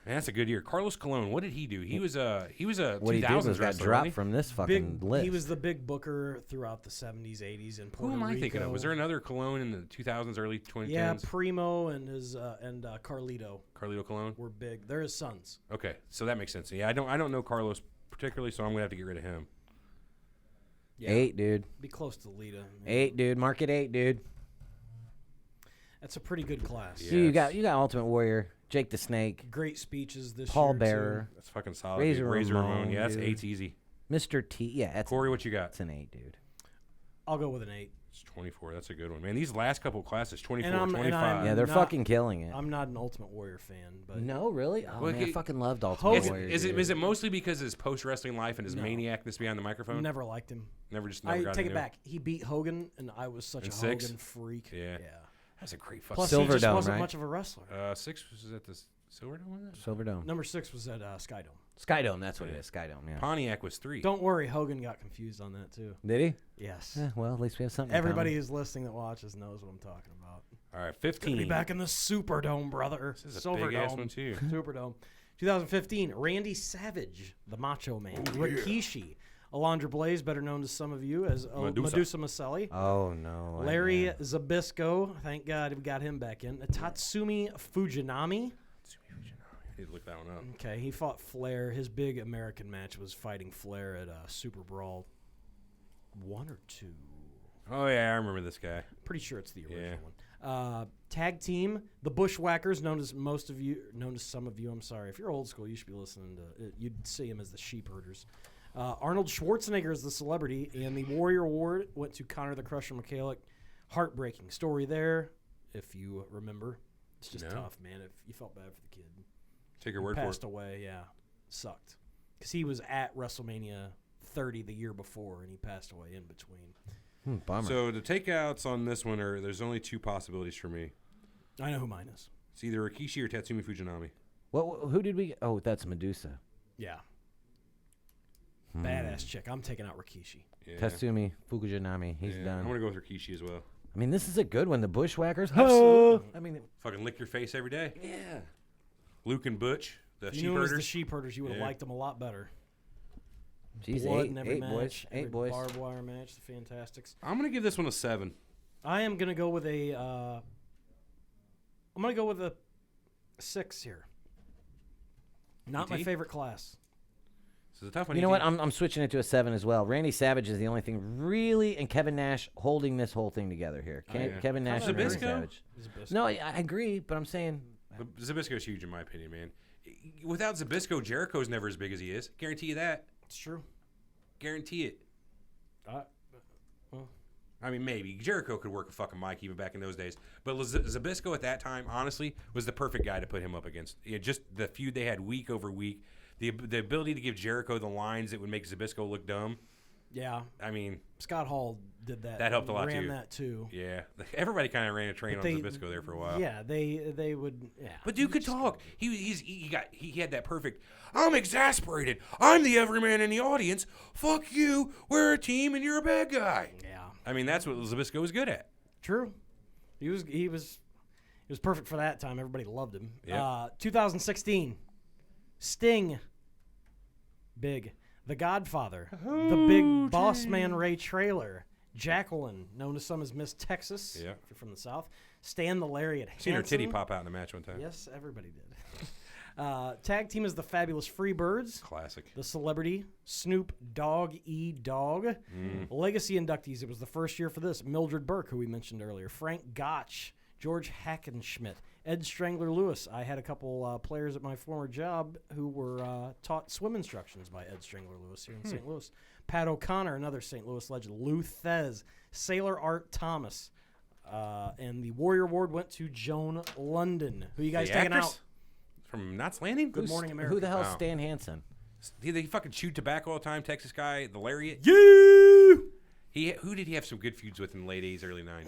Man, that's a good year. Carlos Colon, what did he do? He was a What he did 2000s was got wrestler, dropped wasn't from this fucking Big. list. He was the big booker throughout the 70s, 80s, and he? Puerto Who am I thinking of? Rico. Was there another Colon in the 2000s, early 2010s? Yeah, Primo and his Carlito Carlito Colon? were big. They're his sons. Okay, so that makes sense. Yeah, I don't know Carlos particularly, so I'm gonna have to get rid of him. Yeah. 8, dude. Be close to Lita. 8, dude. Mark it 8, dude. That's a pretty good class. Yeah. You got Ultimate Warrior, Jake the Snake, Great speeches this Paul year. too. Bearer, That's fucking solid. Razor dude. Razor Ramon. Ramon, Yeah, that's dude. 8's easy. Mr. T. Yeah, that's Corey, what you got? an 8, dude. I'll go with an 8. It's 24. That's a good one, man. These last couple classes, 24, And I'm- 25. Yeah, they're not- fucking killing it. I'm not an Ultimate Warrior fan, but No, really? Oh, Well, man, I he- fucking loved Ultimate Hogan- Warrior. Is dude. it mostly because of his post wrestling life and his No. maniacness behind the microphone? never liked him. Never got I take into it back. He beat Hogan, and I was such In a 6? Hogan freak. Yeah. That's a great fucking. Plus, Silverdome, he just wasn't right? much of a wrestler. 6 was at the Silverdome. Was it? Silverdome. Number 6 was at Skydome. Skydome, that's what it is. Skydome, yeah. Pontiac was 3. Don't worry, Hogan got confused on that too. Did he? Yes. Well, at least we have something. in Everybody common. who's listening that watches knows what I'm talking about. All right, Gonna 15. be back in the Superdome, brother. This is a big ass one too. Superdome. 2015, Randy Savage, the Macho Man. Rikishi, Alondra Blaze, better known to some of you as Medusa. Medusa Maselli. Oh, no. Larry yeah. Zabisco, thank God we got him back in. Tatsumi Fujinami. I need to look that one up. Okay, he fought Flair. His big American match was fighting Flair at Super Brawl 1 or 2. Oh yeah, I remember this guy. Pretty sure it's the original Yeah. one. Tag team, the Bushwhackers, known to some of you. I'm sorry, if you're old school, you should be listening to it. You'd see him as the Sheep Herders. Arnold Schwarzenegger is the celebrity, and the Warrior Award went to Connor the Crusher McCulloch. Heartbreaking story there, if you remember. It's just No. tough, man. If you felt bad for the kid, Take your word for passed it. away. Yeah, sucked because he was at WrestleMania 30 the year before, and he passed away in between. Bummer. So the takeouts on this one there's only 2 possibilities for me. I know who mine is. It's either Rikishi or Tatsumi Fujinami. Who did we? Oh, that's Medusa. Yeah. Badass chick. I'm taking out Rikishi. Yeah. Tatsumi Fujinami. He's Yeah, done. I'm going to go with Rikishi as well. I mean, this is a good one. The Bushwhackers. Absolutely. I mean, Fucking lick your face every day. yeah. Luke and Butch, the If sheep you knew it was the herders. sheep herders, you would have Yeah. liked them a lot better. Jeez, Blood in every eight match, boys. every Eight boys. barbed wire match, the Fantastics. I'm going to give this one a 7. I am gonna go with a. I'm gonna go with a 6 here. Not my ET? favorite class. This is a tough one. You know ET. what? I'm switching it to a 7 as well. Randy Savage is the only thing really, and Kevin Nash holding this whole thing together here. yeah. Kevin Nash and Randy Zbyszko? Savage. Zabisco. No, I agree, but I'm saying But Zbyszko's huge in my opinion, man. Without Zbyszko, Jericho's never as big as he is. Guarantee you that. It's true. Guarantee it. Well, I mean, maybe. Jericho could work a fucking mic even back in those days. But Zbyszko at that time, honestly, was the perfect guy to put him up against. Just the feud they had week over week. The ability to give Jericho the lines that would make Zbyszko look dumb. yeah. I mean, Scott Hall did that. That helped a lot, ran too. that too. yeah. Everybody kind of ran a train But on Zbyszko there for a while. Yeah, they would. Yeah. But dude could talk. He had that perfect. I'm exasperated. I'm the everyman in the audience. Fuck you. We're a team and you're a bad guy. Yeah. I mean, that's what Zbyszko was good at. True. He was perfect for that time. Everybody loved him. Yeah. 2016. Sting. Big. The Godfather. The Big Boss Man Ray Traylor. Jacqueline, known to some as Miss Texas. Yeah. If you're from the South. Stan the Lariat Hansen. Seen her titty pop out in a match one time. Yes, everybody did. Tag team is the Fabulous Freebirds. Classic. The Celebrity, Snoop Dogg E Dog. Legacy inductees, it was the first year for this. Mildred Burke, who we mentioned earlier. Frank Gotch, George Hackenschmidt, Ed Strangler Lewis. I had a couple players at my former job who were taught swim instructions by Ed Strangler Lewis here in St. Louis. Pat O'Connor, another St. Louis legend. Lou Thez, Sailor Art Thomas. And the Warrior Award went to Joan London. Who you guys The taking actress? out? From Knots Landing? Good Morning America. who the hell's Wow. Stan Hansen? Did he fucking chew tobacco all the time? Texas guy, the Lariat? Yeah! Who did he have some good feuds with in the late 80s, early 90s?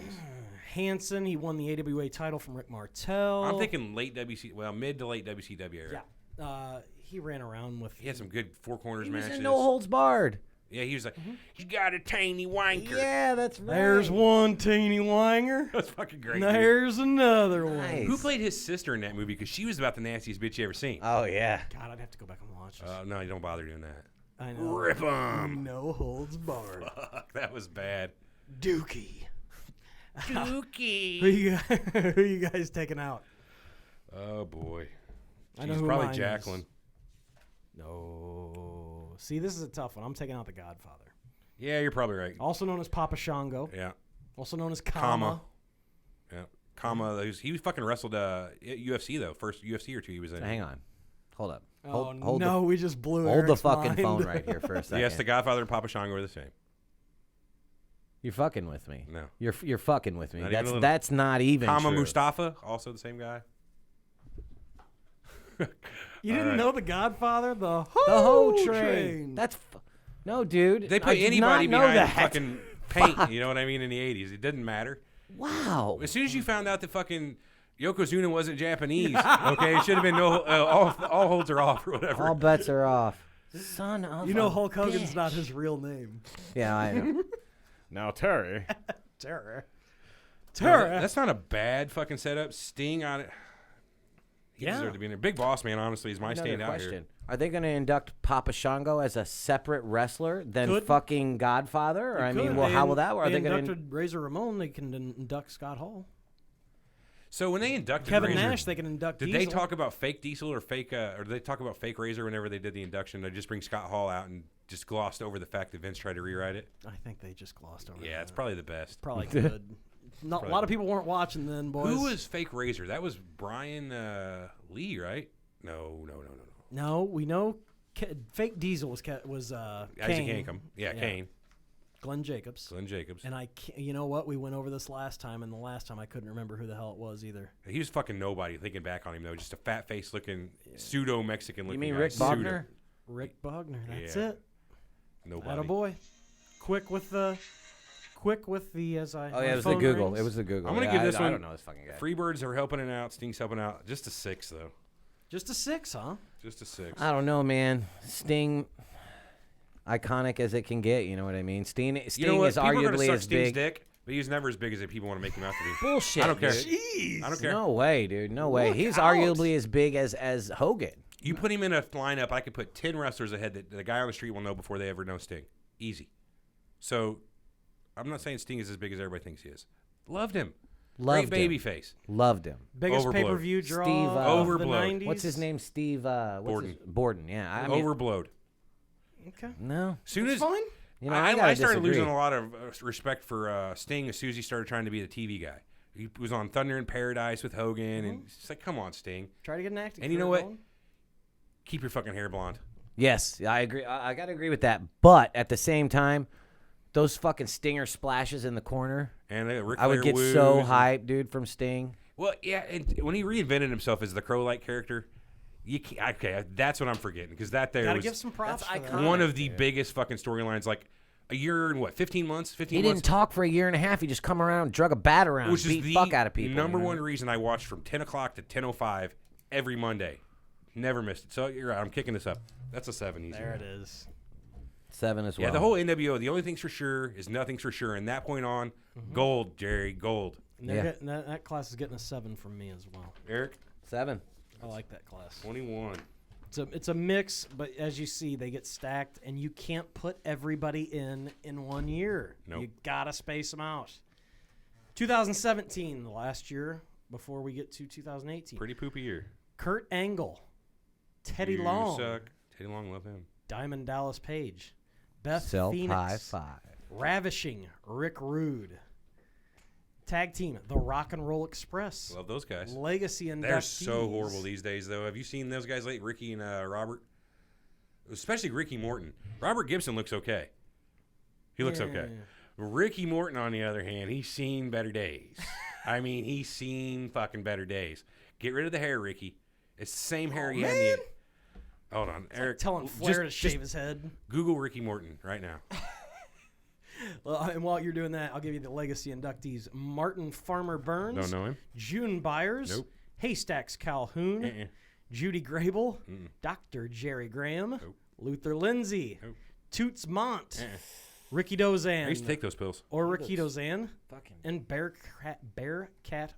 Hansen, he won the AWA title from Rick Martel. I'm thinking mid to late WCW era. Yeah. He ran around with. He had some good four corners He was matches. in No Holds Barred. Yeah, he was like, you got a tiny wanker. Yeah, that's right. There's one teeny wanger. That's fucking great. Dude. There's another one. Nice. Who played his sister in that movie? Because she was about the nastiest bitch you ever seen. Oh yeah. God, I'd have to go back and watch this. No, you don't bother doing that. I know. Rip 'em. No holds barred. Fuck, that was bad. Dookie. Dookie. Who you guys taking out? Oh boy. I know She's who probably mine is. Jacqueline. No. See, this is a tough one. I'm taking out the Godfather. Yeah, you're probably right. Also known as Papa Shango. Yeah. Also known as Kama. Yeah. Kama. He was fucking wrestled UFC though. First UFC or two he was in. So hang on. Hold up. Oh Hold no, we just blew Hold the Eric's fucking mind. phone right here for a second. Yes, the Godfather and Papa Shango are the same. You're fucking with me. No. You're fucking with me. Not even a little. That's not even Kama true. Mustafa, also the same guy. You didn't right. know the Godfather? The The Ho Ho Train. That's no, dude. They I put did anybody not know behind that. fucking paint. You know what I mean? In the 80s, it didn't matter. Wow. As soon as you found out that fucking Yokozuna wasn't Japanese, okay, it should have been no all holds are off or whatever. All bets are off. Son of You know a Hulk Hogan's bitch. not his real name. Yeah, I know. Now, Terry. Terror. No, Terror. that's not a bad fucking setup. Sting on it. He Yeah. deserved to be in there. Big Boss Man, honestly, is my Another standout question. here. Are they going to induct Papa Shango as a separate wrestler than Could. fucking Godfather? Or, I mean, Good. well, how They will that work? Are They they going to inducted Razor Ramon. They can induct Scott Hall. So when they inducted Kevin Razor, Nash. They can induct. did Diesel. they talk about fake Diesel or fake, or did they talk about fake Razor whenever they did the induction? They just bring Scott Hall out and just glossed over the fact that Vince tried to rewrite it. I think they just glossed over. Yeah, that. it's probably the best. probably good. Not a lot of people weren't watching then, boys. Who was fake Razor? That was Brian Lee, right? No. No, we know. Fake Diesel was Isaac Kane. Yankem. Yeah, Kane. Glenn Jacobs. Glenn Jacobs. And you know what? We went over this last time, and the last time I couldn't remember who the hell it was either. He was fucking nobody. Thinking back on him though, just a fat face looking pseudo Mexican looking. You mean guy. Rick Pseudo. Bogner? Rick Bogner. That's Yeah. it. Nobody. Attaboy. Quick with the quick with the as I. Oh yeah, it was the Google. It was the Google. I'm gonna Yeah, give this one. I don't know this fucking guy. Freebirds are helping it out. Sting's helping out. Just a 6 though. Just a 6, huh? Just a 6. I don't know, man. Sting, iconic as it can get. You know what I mean? Sting You know what? is People are gonna arguably suck as Sting's big. dick, but he's never as big as people want to make him out to be. Bullshit. I don't care. dude. Jeez. I don't care. No way, dude. No way. Look He's out. arguably as big as Hogan. You put him in a lineup, I could put 10 wrestlers ahead that the guy on the street will know before they ever know Sting. Easy. So, I'm not saying Sting is as big as everybody thinks he is. Loved him. Loved Great him. baby face. Loved him. Biggest Overblowed. pay-per-view draw Steve, of the Overblowed. 90s. What's his name? Steve. Borden. Borden. Yeah. I mean, Overblowed. Okay. no. Soon That's as fine. You know, I gotta started disagree. losing a lot of respect for Sting as soon as he started trying to be the TV guy. He was on Thunder in Paradise with Hogan, and it's like, come on, Sting. Try to get an acting And you know career what? going. Keep your fucking hair blonde. Yes, I agree. I gotta agree with that. But at the same time, those fucking Stinger splashes in the corner, And Ric I would Flair get woos so and- hyped, dude, from Sting. Well, yeah, and when he reinvented himself as the Crow-like character, you can't, okay, that's what I'm forgetting because that there Gotta was give some props. That's for that. iconic. one of the biggest fucking storylines. Like a year and what, 15 months? 15 He months. didn't talk for a year and a half. He just come around, and drug a bat around, Which beat is the fuck out of people. number you know? one reason I watched from 10 o'clock to 10:05 every Monday. Never missed it. So you're right. I'm kicking this up. That's a 7 easy. There it is. 7 as well. Yeah, the whole NWO, the only thing's for sure is nothing's for sure. And that point on, gold, Jerry, gold. And they're Yeah. getting, that class is getting a 7 from me as well. Eric, 7. I like that class. 21. It's a mix, but as you see, they get stacked, and you can't put everybody in 1 year. Nope. You gotta space them out. 2017, the last year before we get to 2018. Pretty poopy year. Kurt Angle, Teddy You Long, suck. Teddy Long, love him. Diamond Dallas Page, Beth Self Phoenix, high five. Ravishing Rick Rude, tag team The Rock and Roll Express, Love those guys. Legacy inductees. They're so horrible these days, though. Have you seen those guys late? Ricky and Robert? Especially Ricky Morton. Robert Gibson looks okay. He looks okay. Yeah. Ricky Morton, on the other hand, he's seen better days. I mean, he's seen fucking better days. Get rid of the hair, Ricky. It's the same hair he had in man. the... Hold on, Eric. Telling Flair to shave his head. Google Ricky Morton right now. Well, and while you're doing that, I'll give you the Legacy inductees: Martin Farmer Burns, Don't know him. June Byers, Nope. Haystacks Calhoun, Uh-uh. Judy Grable, Dr. Jerry Graham, Luther Lindsay, Nope. Toots Mont, Uh-uh. Ricky Dozan, I used to take those pills. or Ricky Dozan, Fucking. and Bearcat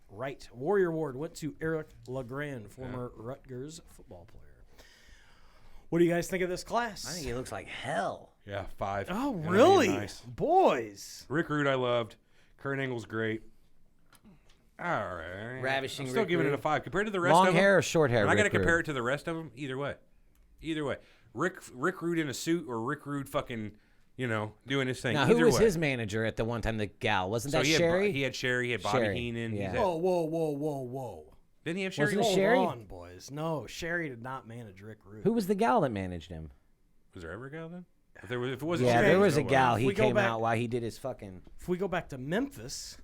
Wright. Warrior Ward went to Eric LeGrand, former Rutgers football player. What do you guys think of this class? I think he looks like hell. Yeah, 5. Oh, Gonna be really? Nice. Boys. Rick Rude, I loved. Kurt Angle's great. All right. Ravishing I'm still Rick giving it Rude. a 5 compared to the rest Long of them. hair or short hair? And I got to Rick compare Rude? it to the rest of them. Either way. Rick Rude in a suit or Rick Rude fucking, doing his thing. Now, Either who was way. his manager at the one time? The gal wasn't So that he had, Sherry? He had Sherry. He had Bobby Sherry, Heenan. yeah. He's had- Whoa. Didn't he have Sherry? Wasn't it Hold Sherry? on, boys. No, Sherry did not manage Rick Rude. Who was the gal that managed him? Was there ever a gal then? If it wasn't Yeah, Sherry, there was a no way. gal. If He we go came back- out while he did his fucking. If we go back to Memphis,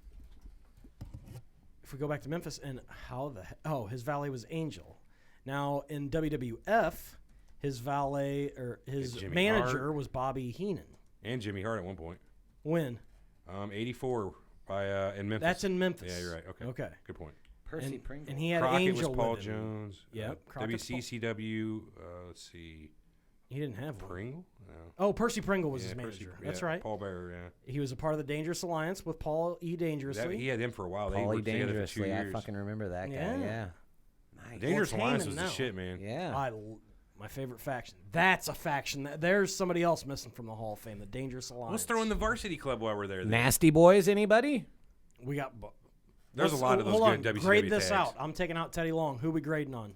and his valet was Angel. Now in WWF, his valet or his Jimmy manager Hart. was Bobby Heenan. And Jimmy Hart at one point. When? 84 in Memphis. That's in Memphis. Yeah, you're right. Okay. Okay. Good point. Percy And, Pringle. and he had Crockett Angel was Paul with him. Jones. Yep, Crockett's WCCW. Let's see. He didn't have one. Pringle? No. Oh, Percy Pringle was Yeah, his Percy- manager. That's yeah, right. Paul Bearer, yeah. He was a part of the Dangerous Alliance with Paul E. Dangerously. He had him for a while. They Paulie worked together for 2 Dangerously. I years. fucking remember that guy. Yeah. Yeah. Nice. Dangerous Well, Alliance Heyman was the now. shit, man. Yeah. My favorite faction. That's a faction. There's somebody else missing from the Hall of Fame, the Dangerous Alliance. Let's throw in the Varsity Club while we're there. then. Nasty Boys, anybody? We got. There's a lot of those hold good on. WCW Grade this tags. out. I'm taking out Teddy Long. Who we grading on?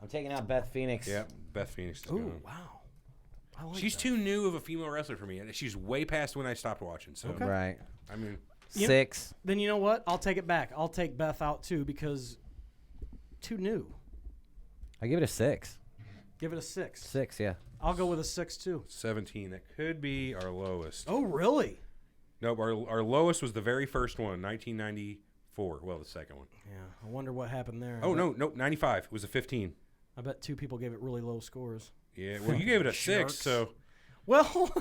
I'm taking out Beth Phoenix. Yeah, Beth Phoenix is Ooh, gone. wow. I like She's that. too new of a female wrestler for me. And she's way past when I stopped watching. So, Okay. Right. I mean, You- 6. Then you know what? I'll take it back. I'll take Beth out too because too new. I give it a 6. Give it a 6. 6, yeah. I'll go with a 6 too. 17. That could be our lowest. Oh, really? Nope, our lowest was the very first one, 1994. Well, the second one. Yeah. I wonder what happened there. Oh, nope, 95. It was a 15. I bet 2 people gave it really low scores. Yeah, well, you gave it a 6, Sharks. so... Well,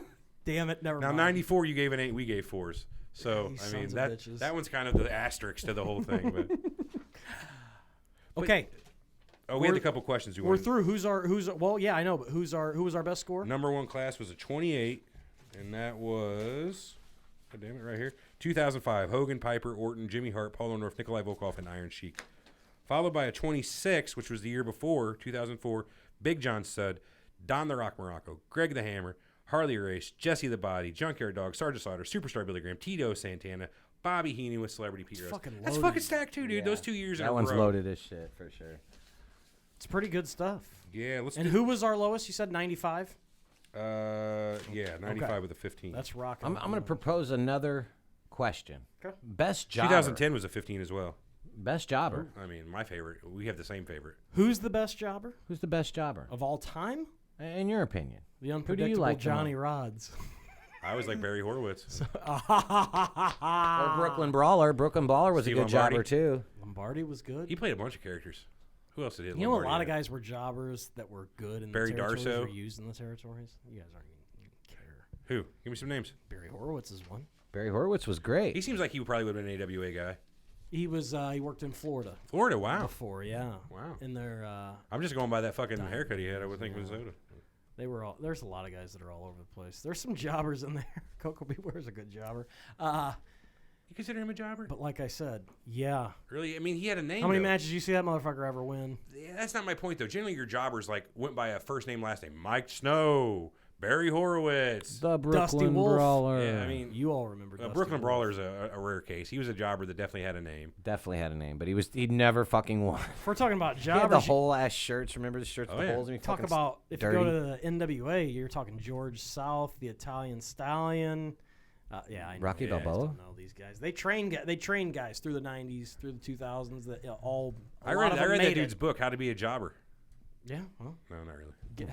damn it. Never Now, mind. 94, you gave an 8, we gave 4s. So You I mean sons of bitches. that one's kind of the asterisk to the whole thing. But Okay, we had a couple questions. we're through. Who's well, yeah, I know, but who was our best scorer? Number one class was a 28, and that was, God damn it, right here, 2005. Hogan, Piper, Orton, Jimmy Hart, Paul Orndorff, Nikolai Volkov, and Iron Sheik. Followed by a 26, which was the year before, 2004. Big John Studd, Don the Rock Morocco, Greg the Hammer, Harley Race, Jesse the Body, Junkyard Dog, Sergeant Slaughter, Superstar Billy Graham, Tito Santana, Bobby Heenan with Celebrity Pete Rose. That's loaded. fucking stacked too, dude. Yeah. Those 2 years in a That one's row. loaded as shit for sure. It's pretty good stuff. Yeah, let's And do. who was our lowest? You said 95. Yeah, 95 Okay. with a 15. That's rocking. I'm going to propose another question. Okay. Best jobber. 2010 was a 15 as well. Best jobber. I mean, my favorite. We have the same favorite. Who's the best jobber Who's the best jobber? of all time? In your opinion. The Who do unpredictable you like Johnny Rods. I was like Barry Horowitz. Or Brooklyn Brawler. Brooklyn Brawler was Steve a good Lombardi. jobber too. Lombardi was good. He played a bunch of characters. Who else did he? You know, a lot of guys were jobbers that were good in Barry the territories Darso. or used in the territories. You guys aren't even care. Who? Give me some names. Barry Horowitz is one. Barry Horowitz was great. He seems like he probably would have been an AWA guy. He was. He worked in Florida Florida, wow. before. Yeah. Wow. In their. I'm just going by that fucking haircut he had. I would think Minnesota. They were all. There's a lot of guys that are all over the place. There's some jobbers in there. Coco Beware's a good jobber. You consider him a jobber? But like I said, yeah. Really? I mean, he had a name. How many though. matches you see that motherfucker ever win? Yeah, that's not my point, though. Generally, your jobbers like went by a first name, last name. Mike Snow, Barry Horowitz. The Dusty Brooklyn Wolf. Brawler. Yeah, I mean, You all remember Dusty Brooklyn Wolf. Brawler's a rare case. He was a jobber that definitely had a name. Definitely had a name, but he'd never fucking won. If we're talking about He had the jobbers, whole ass shirts. Remember the shirts with Oh, the yeah. holes? And he talk fucking about if dirty. you go to the NWA, you're talking George South, the Italian Stallion. Yeah, I know. Rocky You guys Balboa? don't know these guys. They train guys through the '90s, through the 2000s. That all. I a read lot of them that made dude's it. book, How to Be a Jobber. Yeah. Well, No, not really. get,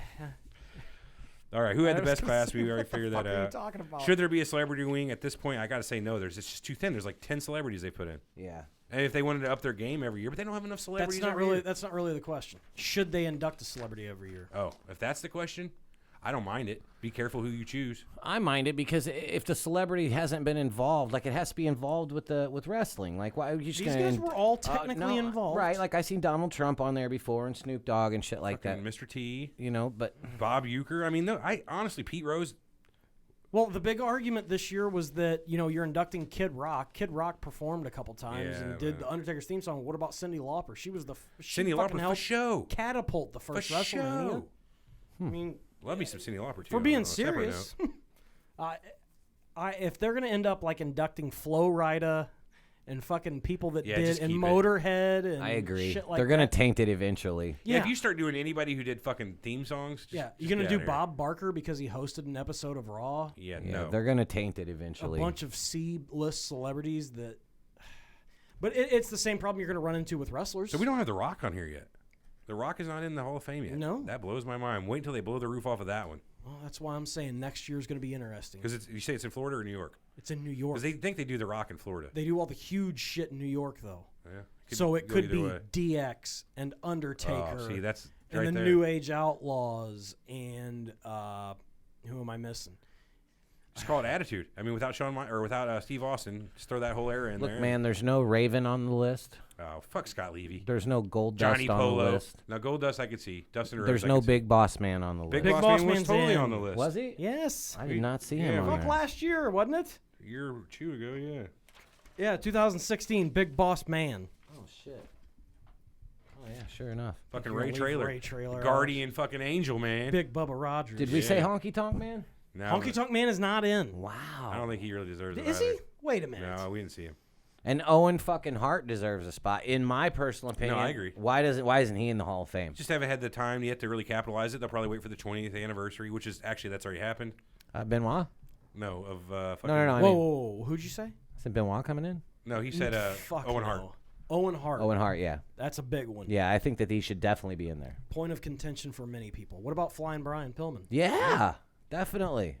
All right, who had I the was best gonna class? say, We already what the figured fuck that are you out. talking about? Should there be a celebrity wing? At this point, I got to say no. It's just too thin. There's like 10 celebrities they put in. Yeah. And if they wanted to up their game every year, but they don't have enough celebrities That's not every really. year. That's not really the question. Should they induct a celebrity every year? Oh, if that's the question, I don't mind it. Be careful who you choose. I mind it because if the celebrity hasn't been involved, like it has to be involved with wrestling. Like why are you just These gonna? guys were all technically no, involved, right? Like I seen Donald Trump on there before and Snoop Dogg and shit like Fucking that. Mr. T, You know, but Bob Uecker. I mean, no, I honestly, Pete Rose. Well, the big argument this year was that you're inducting Kid Rock. Kid Rock performed a couple times Yeah, and did man. the Undertaker's theme song. What about Cyndi Lauper? She was she Cyndi fucking Lauper for helped show. catapult the first For WrestleMania. show. I mean, Love me some Cyndi Lauper too. if we're on being a separate serious, note. if they're gonna end up like inducting Flo Rida and fucking people that Yeah, did just and keep it. Motorhead and I agree. shit like They're gonna that. taint it eventually. Yeah, Yeah. if you start doing anybody who did fucking theme songs, just, Yeah, just you're gonna get do outta here. Bob Barker because he hosted an episode of Raw. Yeah, Yeah, no. they're gonna taint it A eventually. bunch of C-list celebrities that. But it's the same problem you're gonna run into with wrestlers. So we don't have The Rock on here yet. The Rock is not in the Hall of Fame yet. No. That blows my mind. Wait until they blow the roof off of that one. Well, that's why I'm saying next year's going to be interesting. Because you say it's in Florida or New York? It's in New York. Because they think they do The Rock in Florida. They do all the huge shit in New York, though. Yeah. So it go could either be way. DX and Undertaker Oh, see, that's and right the there. New Age Outlaws and who am I missing? Just call it attitude. I mean, without without Steve Austin, just throw that whole era in Look, there. man, there's no Raven on the list. Oh, fuck Scott Levy. There's no Gold Johnny Dust on the Polo. list. Now, Gold Dust I could see. Dustin Rhodes. There's I no could see. Big Boss Man on the Big list. Boss Boss Man was Man's totally in. on the list. Was he? Yes. I did not see Yeah, him on Fuck there. last year, wasn't it? A year or two ago, yeah. Yeah, 2016, Big Boss Man. Oh shit. Oh yeah, sure enough. Fucking You're Ray gonna leave Trailer. Ray Traylor Guardian fucking Angel, man. Big Bubba Rogers. Did we say Yeah. Honky Tonk Man? No, Honky Tonk Man is not in. Wow. I don't think he really deserves it. Is either. he? Wait a minute. No, we didn't see him. And Owen fucking Hart deserves a spot, in my personal opinion. I agree. Why isn't he in the Hall of Fame? Just haven't had the time yet to really capitalize it. They'll probably wait for the 20th anniversary, which is actually that's already happened. Benoit? No, of fucking. No. I Whoa, mean, whoa, whoa, who'd you say? Isn't Benoit coming in? No, he said Fuck Owen no. Hart. Owen Hart. Owen Hart, yeah. That's a big one. Yeah, I think that he should definitely be in there. Point of contention for many people. What about Flying Brian Pillman? Yeah, definitely.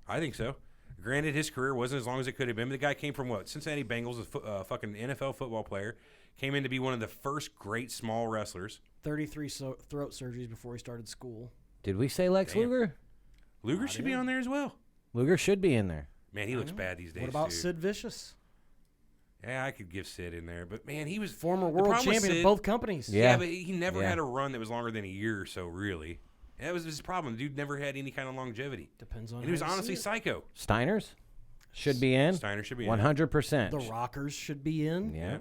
I think so. Granted, his career wasn't as long as it could have been. But the guy came from what? Cincinnati Bengals, a fucking NFL football player. Came in to be one of the first great small wrestlers. 33 throat surgeries before he started school. Did we say Lex Damn. Luger? Luger should be on there as well. Luger should be in there. Man, he looks bad these days. What about too. Sid Vicious? Yeah, I could give Sid in there, but man, he was Former the world problem with champion Sid- of both companies. Yeah, but he never Yeah. had a run that was longer than a year or so. Really, that was his problem. The dude never had any kind of longevity. Depends on And he was how you honestly see it. psycho. Steiner's should be in. Steiner should be in. 100%. The Rockers should be in. Yeah.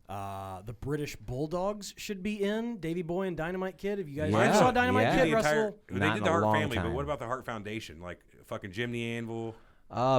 The British Bulldogs should be in. Davey Boy and Dynamite Kid. If you guys Yeah. ever saw Dynamite Yeah. Kid The entire- wrestle, They Not did in the a Hart long family, but time. what about the Hart Foundation? Like fucking Jim the Anvil.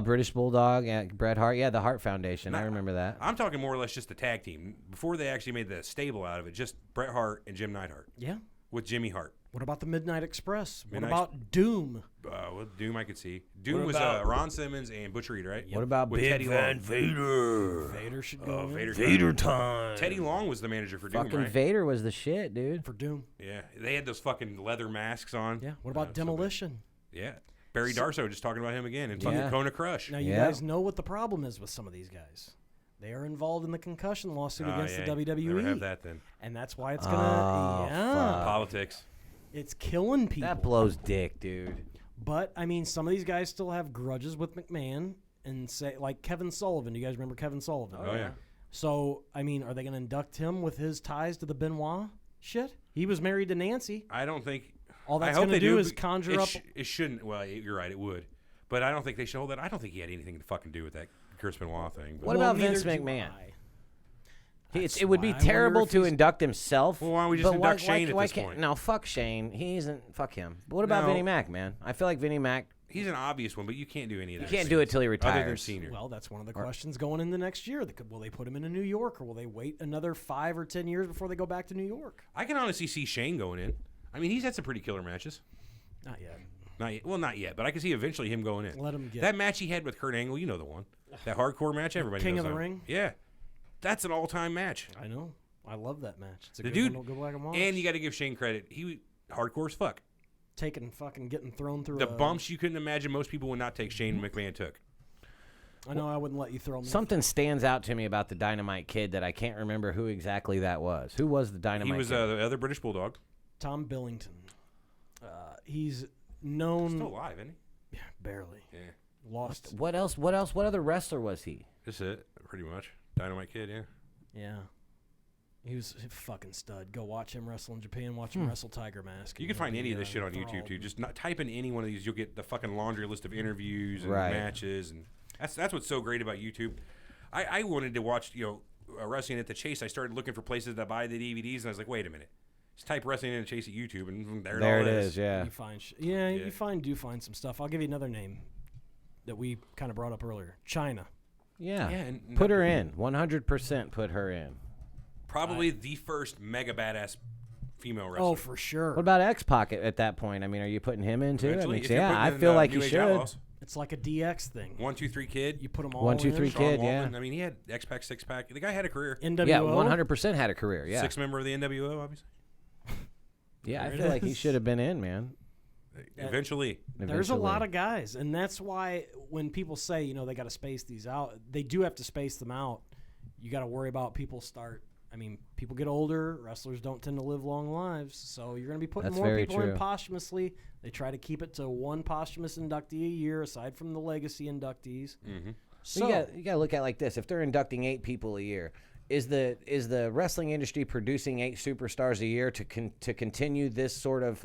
British Bulldog, Bret Hart. Yeah, the Hart Foundation. I Nah, remember that. I'm talking more or less just the tag team. Before they actually made the stable out of it, just Bret Hart and Jim Neidhart yeah. with Jimmy Hart. What about the Midnight Express? Midnight- What about Doom? Well, Doom I could see. Doom What was about- Ron Simmons and Butch Reed, right? What about With Big Teddy Van Long. Vader? Vader should go in. Vader time. Teddy Long was the manager for Doom, Fucking right? Vader was the shit, dude. For Doom. Yeah, they had those fucking leather masks on. Yeah. What about so bad. Demolition? Yeah, Barry Darso just talking about him again, and fucking Yeah. Kona Crush. Now, you Yeah. guys know what the problem is with some of these guys. They are involved in the concussion lawsuit against yeah, the WWE. Never have that then. And that's why it's going Oh, to, Politics. it's killing people. That blows dick, dude. But, I mean, some of these guys still have grudges with McMahon and say, like Kevin Sullivan. Do you guys remember Kevin Sullivan? Oh, yeah. So, I mean, are they going to induct him with his ties to the Benoit shit? He was married to Nancy. I don't think. All I that's hope going to they do do is but conjure it up. It shouldn't. Well, you're right. It would, but I don't think they should hold that. I don't think he had anything to fucking do with that Chris Benoit thing. But What Well, about Vince neither do McMahon? I. It would why be I wonder terrible if to he's- induct himself. Well, why don't we just but induct Shane at why this can't, point? No, fuck Shane. He isn't. Fuck him. But what about No. Vinnie Mac, man? I feel like Vinnie Mac. he's an obvious one, but you can't do any of You that. can't do it till he Other than retires. senior. Well, that's one of the questions going into next year. Will they put him in New York, or will they wait another 5 or 10 years before they go back to New York? I can honestly see Shane going in. I mean, he's had some pretty killer matches. Not yet. Not yet. Well, not yet, but I can see eventually him going in. Let him get That match he had with Kurt Angle, you know the one. That hardcore match, everybody King knows of the that one. Ring? Yeah. That's an all-time match. I know. I love that match. It's a The good dude, one to go back and watch. and you got to give Shane credit. He hardcore as fuck. Getting thrown through The a, bumps you couldn't imagine most people would not take Shane McMahon took. I know I wouldn't let you throw me. Something stands out to me about the Dynamite Kid that I can't remember who exactly that was. Who was the Dynamite He was Kid? the other British Bulldog. Tom Billington. He's known Still alive, isn't barely. he? Yeah. Lost. What else? What else? What other wrestler was he? That's it, pretty much. Dynamite Kid, yeah. Yeah. He was a fucking stud. Go watch him wrestle in Japan. Watch him wrestle Tiger Mask. You and can find he'll any be, of this shit on YouTube enthralled. too. Just not type in any one of these, you'll get the fucking laundry list of interviews and Right. matches, and that's what's so great about YouTube. I wanted to watch wrestling at the Chase. I started looking for places to buy the DVDs, and I was like, wait a minute, just type wrestling in the Chase at YouTube, and there There all it is. Yeah. You find Yeah. you find some stuff. I'll give you another name that we kind of brought up earlier. China. Yeah. Yeah, and Put her in. 100% put her in. Probably the first mega badass female wrestler. Oh, for sure. What about X Pac at that point? I mean, are you putting him in too? I Eventually, mean, if you're yeah, putting I in, feel like New you Age should. Outlaws, It's like a DX thing. 1, 2, 3 Kid. You put them all 1, 2, in. 3 Sean Kid, Waltman. yeah. I mean, he had X Pac, 6 Pack. The guy had a career. NWO. Yeah, 100% had a career. Yeah. 6th member of the NWO, obviously. Yeah, I There it feel like he is. should have been in, man. Eventually. There's a Eventually. lot of guys, and that's why when people say they got to space these out, they do have to space them out. You got to worry about people people get older. Wrestlers don't tend to live long lives, so you're going to be putting That's more very people true. in posthumously. They try to keep it to one posthumous inductee a year, aside from the legacy inductees. Mm-hmm. So you got to look at it like this: if they're inducting 8 people a year, is the wrestling industry producing 8 superstars a year to continue this sort of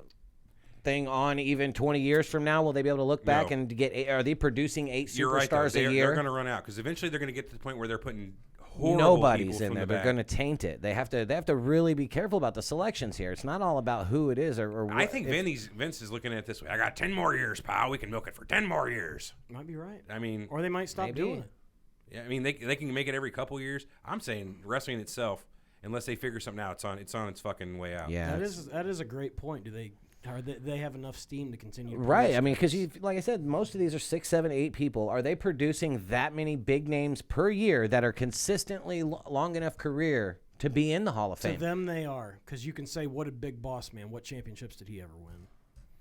thing on even 20 years from now? Will they be able to look back No. and get? Are they producing 8 You're right, though. superstars a year? They're going to run out because eventually they're going to get to the point where they're putting horrible Nobody's people in from there. the They're back. going to taint it. They have to really be careful about the selections here. It's not all about who it is or what. I think Vince is looking at it this way. I got 10 more years, pal. We can milk it for 10 more years. might be right, I mean, or they might stop Maybe. doing it. yeah, I mean they can make it every couple years. I'm saying wrestling itself, unless they figure something out, it's on its fucking way out. Yeah, That is a great point. Do they have enough steam to continue? to right. produce I mean, guys? because like I said, most of these are 6, 7, 8 people. Are they producing that many big names per year that are consistently long enough career to be in the Hall of to Fame? them they are, because you can say, what did Big Boss Man? What championships did he ever win?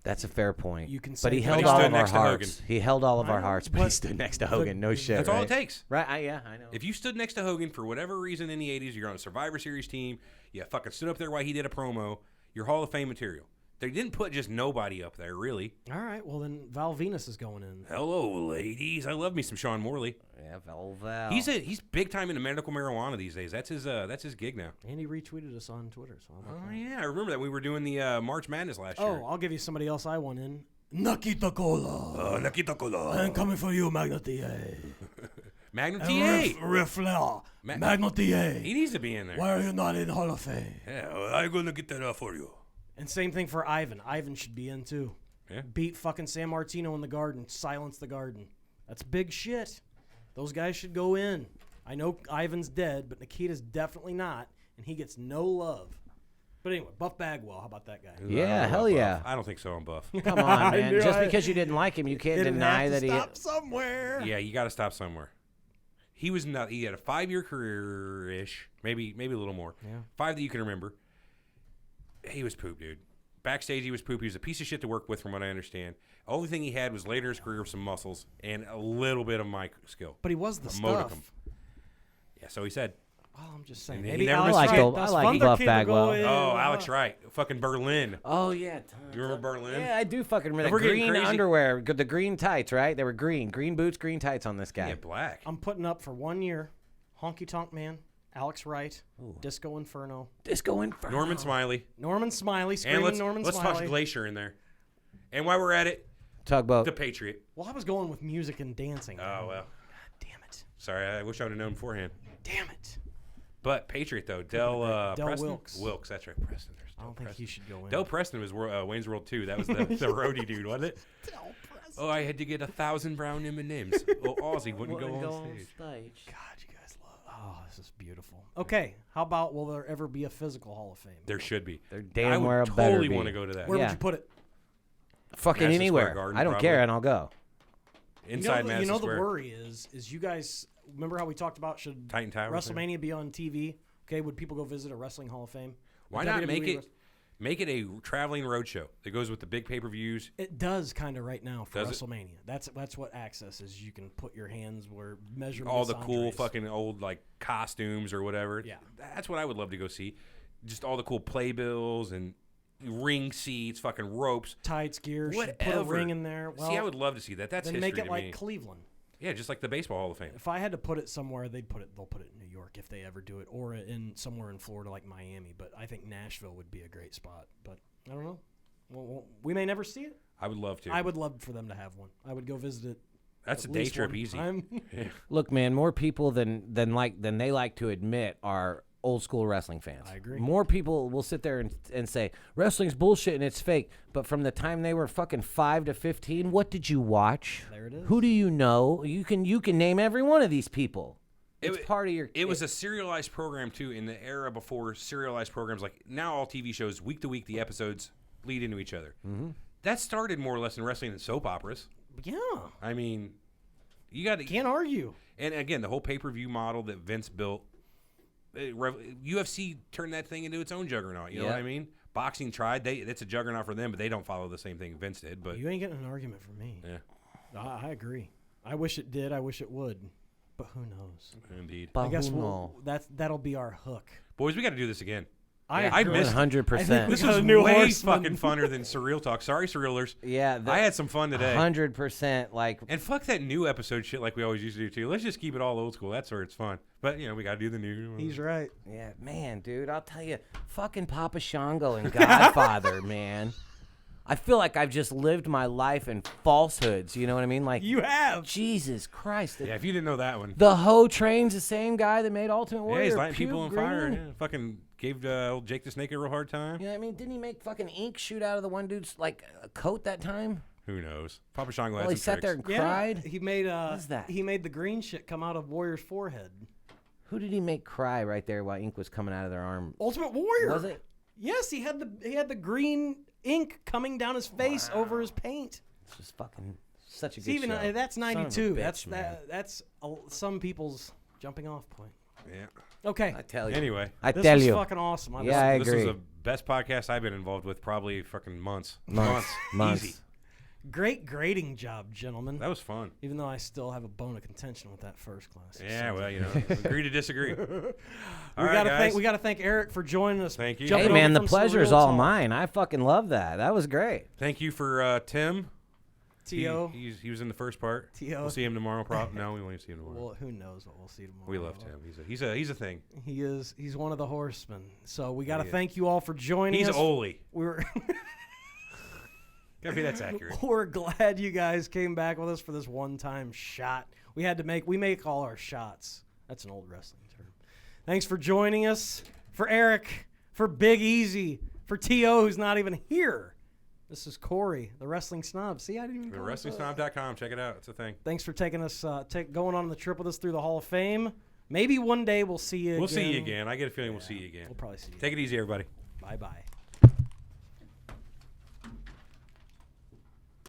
That's a fair point. You can but say he that. held But he all stood of our next to Hogan. hearts. He held all of I our know, hearts, but he but stood next to Hogan. No shit. That's all right? it takes. Right? I know. If you stood next to Hogan for whatever reason in the 80s, you're on a Survivor Series team, you fucking stood up there while he did a promo, you're Hall of Fame material. They didn't put just nobody up there, really. All right, well then Val Venus is going in. Hello, ladies. I love me some Sean Morley. Yeah, Val. He's big time into medical marijuana these days. That's his gig now. And he retweeted us on Twitter. So Yeah, I remember that we were doing the March Madness last year. Oh, I'll give you somebody else I want in. Nakita Cola. Nakita Cola. I'm coming for you, Magna TA. Magnum TA. Reflair. Magna TA. He needs to be in there. Why are you not in Hall of Fame? Yeah, well, I'm gonna get that for you. And same thing for Ivan. Ivan should be in too. Yeah. Beat fucking San Martino in the Garden. Silence the Garden. That's big shit. Those guys should go in. I know Ivan's dead, but Nikita's definitely not, and he gets no love. But anyway, Buff Bagwell, how about that guy? Yeah, hell yeah. I don't think so. I'm Buff. Come on, man. knew Just I- because you didn't like him, you can't deny that he. Stop somewhere. Yeah, you got to stop somewhere. He was not. He had a 5-year career-ish, maybe a little more. Yeah. 5 that you can remember. He was poop, dude. Backstage, he was poop. He was a piece of shit to work with, from what I understand. Only thing he had was later in his career some muscles and a little bit of mic skill. But he was the A stuff. modicum. Yeah, so he said. Well, I'm just saying. And he Maybe never Alex missed Wright I does like Thunder Buff Kid to go Bagwell. in. Oh, Alex Wright, fucking Berlin. Oh yeah. You remember Berlin? Yeah, I do fucking remember. If we're The getting green crazy- underwear, the green tights, right? They were green boots, green tights on this guy. Yeah, black. I'm putting up for 1 year. Honky Tonk Man, Alex Wright, Disco Inferno, Disco Inferno. Norman Smiley. Norman Smiley, And screaming let's Norman toss Smiley. Glacier in there. And while we're at it, Tugboat. the Patriot. Well, I was going with music and dancing. Oh, well. God damn it. Sorry, I wish I would have known beforehand. Damn it. But Patriot, though. Del Preston? Wilkes. Wilkes, that's right. Preston. There's I Del don't think Preston. he should go in. Del Preston was Wayne's World 2. That was the roadie dude, wasn't it? Del Preston. Oh, I had to get 1,000 brown M&Ms. Oh, Ozzy wouldn't go on stage. God, you guys love. Oh, this is beautiful. Okay, how about will there ever be a physical Hall of Fame? There should be. There damn I would well better totally be. want to go to that. Where Yeah. would you put it? Fucking Madison anywhere. Square Garden, I don't probably. care, and I'll go. Inside Madison you know Square. the worry is you guys remember how we talked about should Titan Tower. WrestleMania be on TV? Okay, would people go visit a wrestling Hall of Fame? Why A not WWE make it a traveling road show that goes with the big pay-per-views? It does kind of right now for Does it? WrestleMania. That's what Access is. You can put your hands where measurements. All the cool Andres. fucking old like costumes or whatever. Yeah. That's what I would love to go see. Just all the cool playbills and ring seats, fucking ropes. tights, gear. Should put a Whatever. ring in there. Well, See, I would love to see that. That's then history make it to like me. Cleveland. Yeah, just like the Baseball Hall of Fame. If I had to put it somewhere, they'll put it in New York if they ever do it, or in somewhere in Florida like Miami. But I think Nashville would be a great spot. But I don't know. Well, we may never see it. I would love to. I would love for them to have one. I would go visit it. That's a at day least trip one easy. time. Look, man, more people than they like to admit are old school wrestling fans. I agree. More people will sit there and say wrestling's bullshit and it's fake. But from the time they were fucking 5 to 15, what did you watch? There it is. Who do you know? You can name every one of these people. It It's wa- part of your. It was a serialized program too in the era before serialized programs. Like now, all TV shows week to week, the episodes lead into each other. Mm-hmm. That started more or less in wrestling than soap operas. Yeah, I mean, you got to. can't argue. And again, the whole pay-per-view model that Vince built, UFC turned that thing into its own juggernaut. You know what I mean? Boxing tried; it's a juggernaut for them, but they don't follow the same thing Vince did. But You ain't getting an argument from me. yeah, I agree. I wish it did. I wish it would. But who knows? indeed, I guess Bahuno. that'll be our hook. boys, we got to do this again. I agree. missed- 100%. This got was a new way horseman. fucking funner than Surreal Talk. Sorry, Surrealers. Yeah, I had some fun today. 100%. Like, And fuck that new episode shit like we always used to do too. Let's just keep it all old school. That's where it's fun. But we got to do the new. He's right. yeah, man, dude, I'll tell you, fucking Papa Shango and Godfather, man. I feel like I've just lived my life in falsehoods. You know what I mean? Like, You have. Jesus Christ. Yeah, if you didn't know that one. The Ho Train's the same guy that made Ultimate Warrior. Yeah, he's lighting Puke people on Green. fire. Yeah, fucking gave old Jake the Snake a real hard time. You know what I mean? Didn't he make fucking ink shoot out of the one dude's like coat that time? Who knows? Papa Shango had Well, he some sat there tricks. and cried. He made What is that? He made the green shit come out of Warrior's forehead. Who did he make cry right there while ink was coming out of their arm? Ultimate Warrior. Was it? Yes, he had the green ink coming down his face over his paint. It's just fucking such a good Steven, show. that's Son of a 92. bitch, man. That's some people's jumping off point. Yeah. Okay. I tell you. Anyway, I This tell was you. fucking awesome. Yeah, I this agree. is the best podcast I've been involved with probably fucking months. Months. Easy. Great grading job, gentlemen. That was fun. Even though I still have a bone of contention with that first class. Yeah, well, agree to disagree. We gotta thank Eric for joining us. Thank you. Hey, man, the pleasure's all mine. I fucking love that. That was great. Thank you for Tim. T.O. He was in the first part. T.O. We'll see him tomorrow. No, we won't see him tomorrow. Well, who knows what we'll see tomorrow. We love Tim. He's a thing. He's one of the horsemen. So we gotta thank you all for joining us. He's Ole. We're Gotta be that's accurate. We're glad you guys came back with us for this one-time shot. We make all our shots. That's an old wrestling term. Thanks for joining us. For Eric, for Big Easy, for T.O. who's not even here. This is Corey, the Wrestling Snob. See, I didn't even. WrestlingSnob.com. Check it out. It's a thing. Thanks for taking us, going on the trip with us through the Hall of Fame. Maybe one day we'll see you. We'll see you again. I get a feeling we'll see you again. We'll probably see you. Take it easy, everybody. Bye-bye.